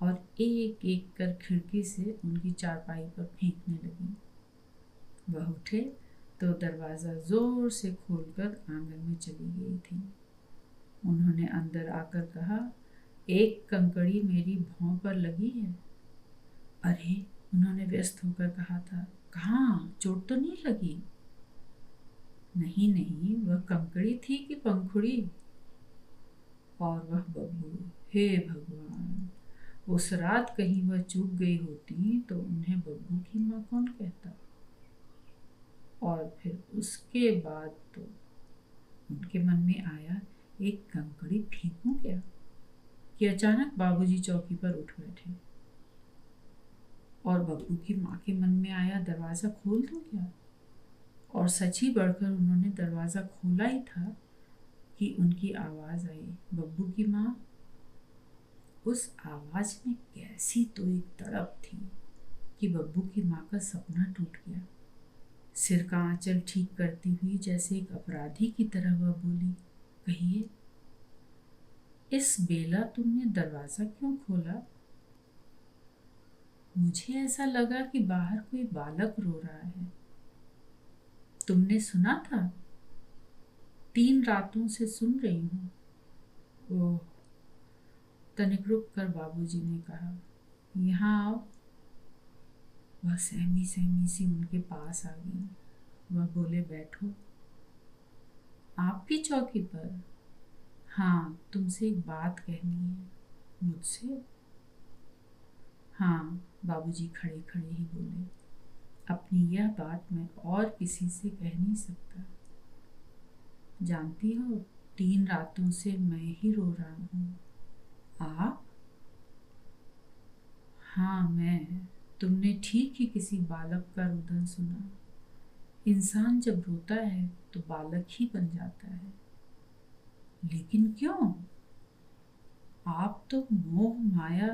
और एक एक कर खिड़की से उनकी चारपाई पर फेंकने लगी। वह उठे तो दरवाज़ा जोर से खोलकर आंगन में चली गई थी। उन्होंने अंदर आकर कहा, एक कंकड़ी मेरी भौं पर लगी है। अरे, उन्होंने व्यस्त होकर कहा था, कहाँ, चोट तो नहीं लगी? नहीं नहीं, वह कंकड़ी थी कि पंखुड़ी। और वह बब्बू, हे भगवान, उस रात कहीं वह चूक गई होती तो उन्हें बब्बू की माँ कौन कहता। और फिर उसके बाद तो उनके मन में आया, एक कंकड़ी फेंकूं क्या, कि अचानक बाबूजी चौकी पर उठ बैठे। और बब्बू की माँ के मन में आया, दरवाजा खोल दूं क्या। और सच ही बढ़कर उन्होंने दरवाज़ा खोला ही था कि उनकी आवाज़ आई, बब्बू की माँ। उस आवाज़ में कैसी तो एक तड़प थी कि बब्बू की माँ का सपना टूट गया। सिर का आंचल ठीक करती हुई जैसे एक अपराधी की तरह वह बोली, कहिए, इस बेला तुमने दरवाज़ा क्यों खोला? मुझे ऐसा लगा कि बाहर कोई बालक रो रहा है। तुमने सुना था? 3 रातों से सुन रही हूँ। ओह, तनिक रुक कर बाबूजी ने कहा, यहाँ आओ। वह सहमी सहमी सी उनके पास आ गई। वह बोले, बैठो। आपकी चौकी पर? हाँ, तुमसे एक बात कहनी है। मुझसे? हाँ, बाबूजी खड़े खड़े ही बोले, अपनी यह बात मैं और किसी से कह नहीं सकता। जानती हो, 3 रातों से मैं ही रो रहा हूँ। आप? हाँ, मैं। तुमने ठीक ही किसी बालक का रुदन सुना। इंसान जब रोता है तो बालक ही बन जाता है। लेकिन क्यों? आप तो मोह माया।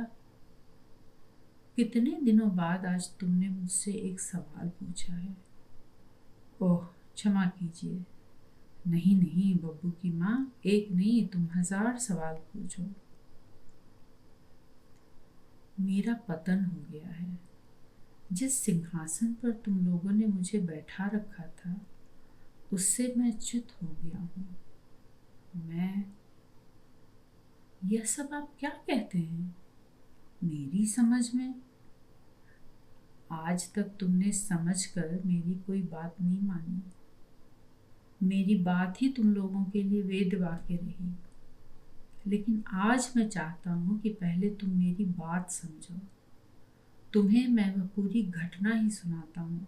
कितने दिनों बाद आज तुमने मुझसे एक सवाल पूछा है। ओह, क्षमा कीजिए। नहीं नहीं बब्बू की माँ, एक नहीं, तुम 1000 सवाल पूछो। मेरा पतन हो गया है। जिस सिंहासन पर तुम लोगों ने मुझे बैठा रखा था, उससे मैं च्युत हो गया हूँ। मैं। यह सब आप क्या कहते हैं? मेरी समझ में। आज तक तुमने समझकर मेरी कोई बात नहीं मानी। मेरी बात ही तुम लोगों के लिए वेद वाक्य रही। लेकिन आज मैं चाहता हूँ कि पहले तुम मेरी बात समझो। तुम्हें मैं वह पूरी घटना ही सुनाता हूँ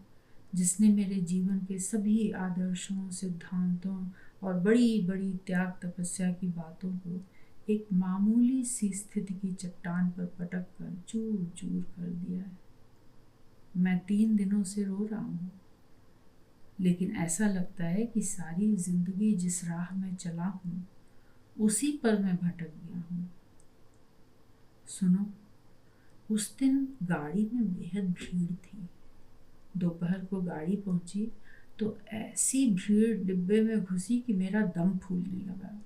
जिसने मेरे जीवन के सभी आदर्शों, सिद्धांतों और बड़ी बड़ी त्याग तपस्या की बातों को एक मामूली सी स्थिति की चट्टान पर पटक कर चूर चूर कर दिया है। मैं 3 दिनों से रो रहा हूँ, लेकिन ऐसा लगता है कि सारी जिंदगी जिस राह में चला हूँ उसी पर मैं भटक गया हूँ। सुनो, उस दिन गाड़ी में बेहद भीड़ थी। दोपहर को गाड़ी पहुंची तो ऐसी भीड़ डिब्बे में घुसी कि मेरा दम फूलने लगा।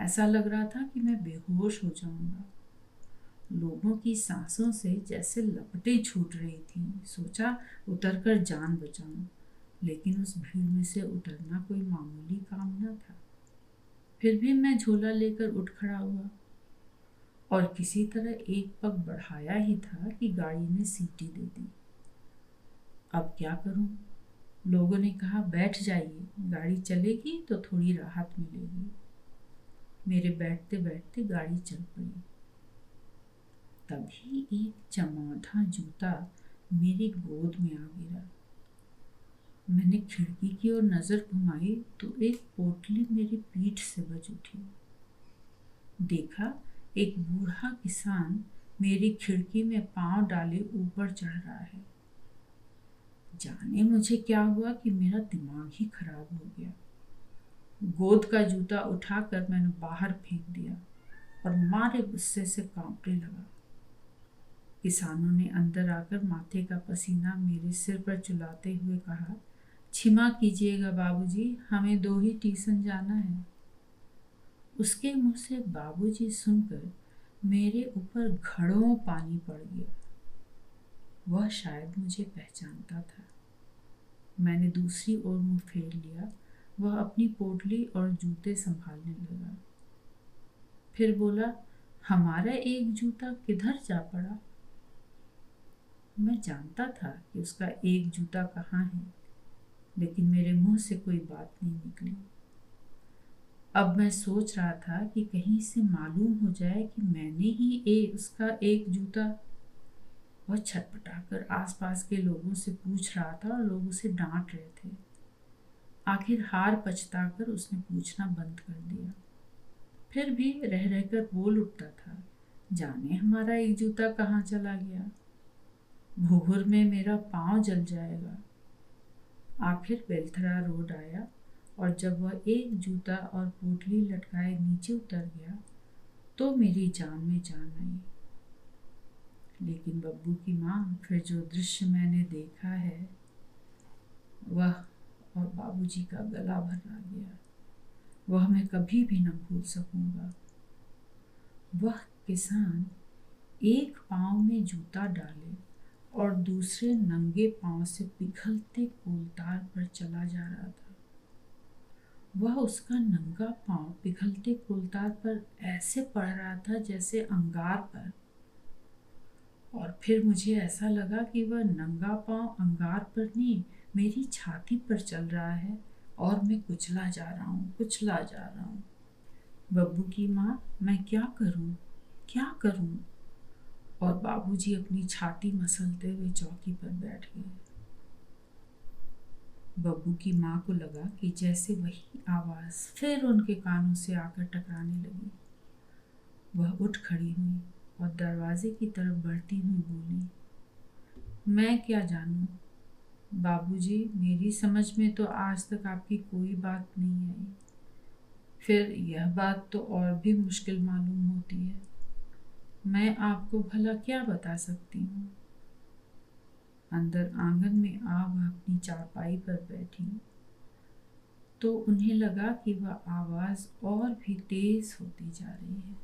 ऐसा लग रहा था कि मैं बेहोश हो जाऊंगा। लोगों की सांसों से जैसे लपटें छूट रही थीं। सोचा उतरकर जान बचाऊं, लेकिन उस भीड़ में से उतरना कोई मामूली काम न था। फिर भी मैं झोला लेकर उठ खड़ा हुआ और किसी तरह एक पग बढ़ाया ही था कि गाड़ी ने सीटी दे दी। अब क्या करूं? लोगों ने कहा, बैठ जाइए, गाड़ी चलेगी तो थोड़ी राहत मिलेगी। मेरे बैठते बैठते गाड़ी चल पड़ी। तभी एक चमौधा जूता मेरी गोद में आ गिरा। मैंने खिड़की की ओर नजर घुमाई तो एक पोटली मेरी पीठ से बज उठी। देखा, एक बूढ़ा किसान मेरी खिड़की में पांव डाले ऊपर चढ़ रहा है। जाने मुझे क्या हुआ कि मेरा दिमाग ही खराब हो गया। गोद का जूता उठाकर मैंने बाहर फेंक दिया और मारे गुस्से से कांपने लगा। किसानों ने अंदर आकर माथे का पसीना मेरे सिर पर चुलाते हुए कहा, क्षमा कीजिएगा बाबूजी, हमें 2 ही स्टेशन जाना है। उसके मुंह से बाबूजी सुनकर मेरे ऊपर घड़ों पानी पड़ गया। वह शायद मुझे पहचानता था। मैंने दूसरी ओर मुंह फेर लिया। वह अपनी पोटली और जूते संभालने लगा। फिर बोला, हमारा एक जूता किधर जा पड़ा? मैं जानता था कि उसका एक जूता कहाँ है, लेकिन मेरे मुंह से कोई बात नहीं निकली। अब मैं सोच रहा था कि कहीं से मालूम हो जाए कि मैंने ही उसका एक जूता। वह छटपटाकर आसपास के लोगों से पूछ रहा था और लोग उसे डांट रहे थे। आखिर हार पछताकर उसने पूछना बंद कर दिया। फिर भी रह रहकर बोल उठता था, जाने हमारा एक जूता कहाँ चला गया। भूगुर में मेरा पाँव जल जाएगा। आखिर बेलथरा रोड आया और जब वह एक जूता और पोटली लटकाए नीचे उतर गया तो मेरी जान में जान आई। लेकिन बब्बू की माँ, फिर जो दृश्य मैंने देखा है वह और बाबूजी का गला भर आ गया, वह मैं कभी भी न भूल सकूंगा। वह किसान एक पांव में जूता डाले और दूसरे नंगे पांव से पिघलते कोलतार पर चला जा रहा था। वह उसका नंगा पांव पिघलते कोलतार पर ऐसे पड़ रहा था जैसे अंगार पर, और फिर मुझे ऐसा लगा कि वह नंगा पांव अंगार पर नहीं, मेरी छाती पर चल रहा है और मैं कुचला जा रहा हूँ, कुचला जा रहा हूँ। बब्बू की माँ, मैं क्या करूँ, क्या करूँ? और बाबूजी अपनी छाती मसलते हुए चौकी पर बैठ गए। बब्बू की माँ को लगा कि जैसे वही आवाज़ फिर उनके कानों से आकर टकराने लगी। वह उठ खड़ी हुई और दरवाजे की तरफ बढ़ती हुई बोली, मैं क्या जानूं बाबूजी, मेरी समझ में तो आज तक आपकी कोई बात नहीं आई। फिर यह बात तो और भी मुश्किल मालूम होती है। मैं आपको भला क्या बता सकती हूँ? अंदर आंगन में आ वह अपनी चारपाई पर बैठी तो उन्हें लगा कि वह आवाज़ और भी तेज होती जा रही है।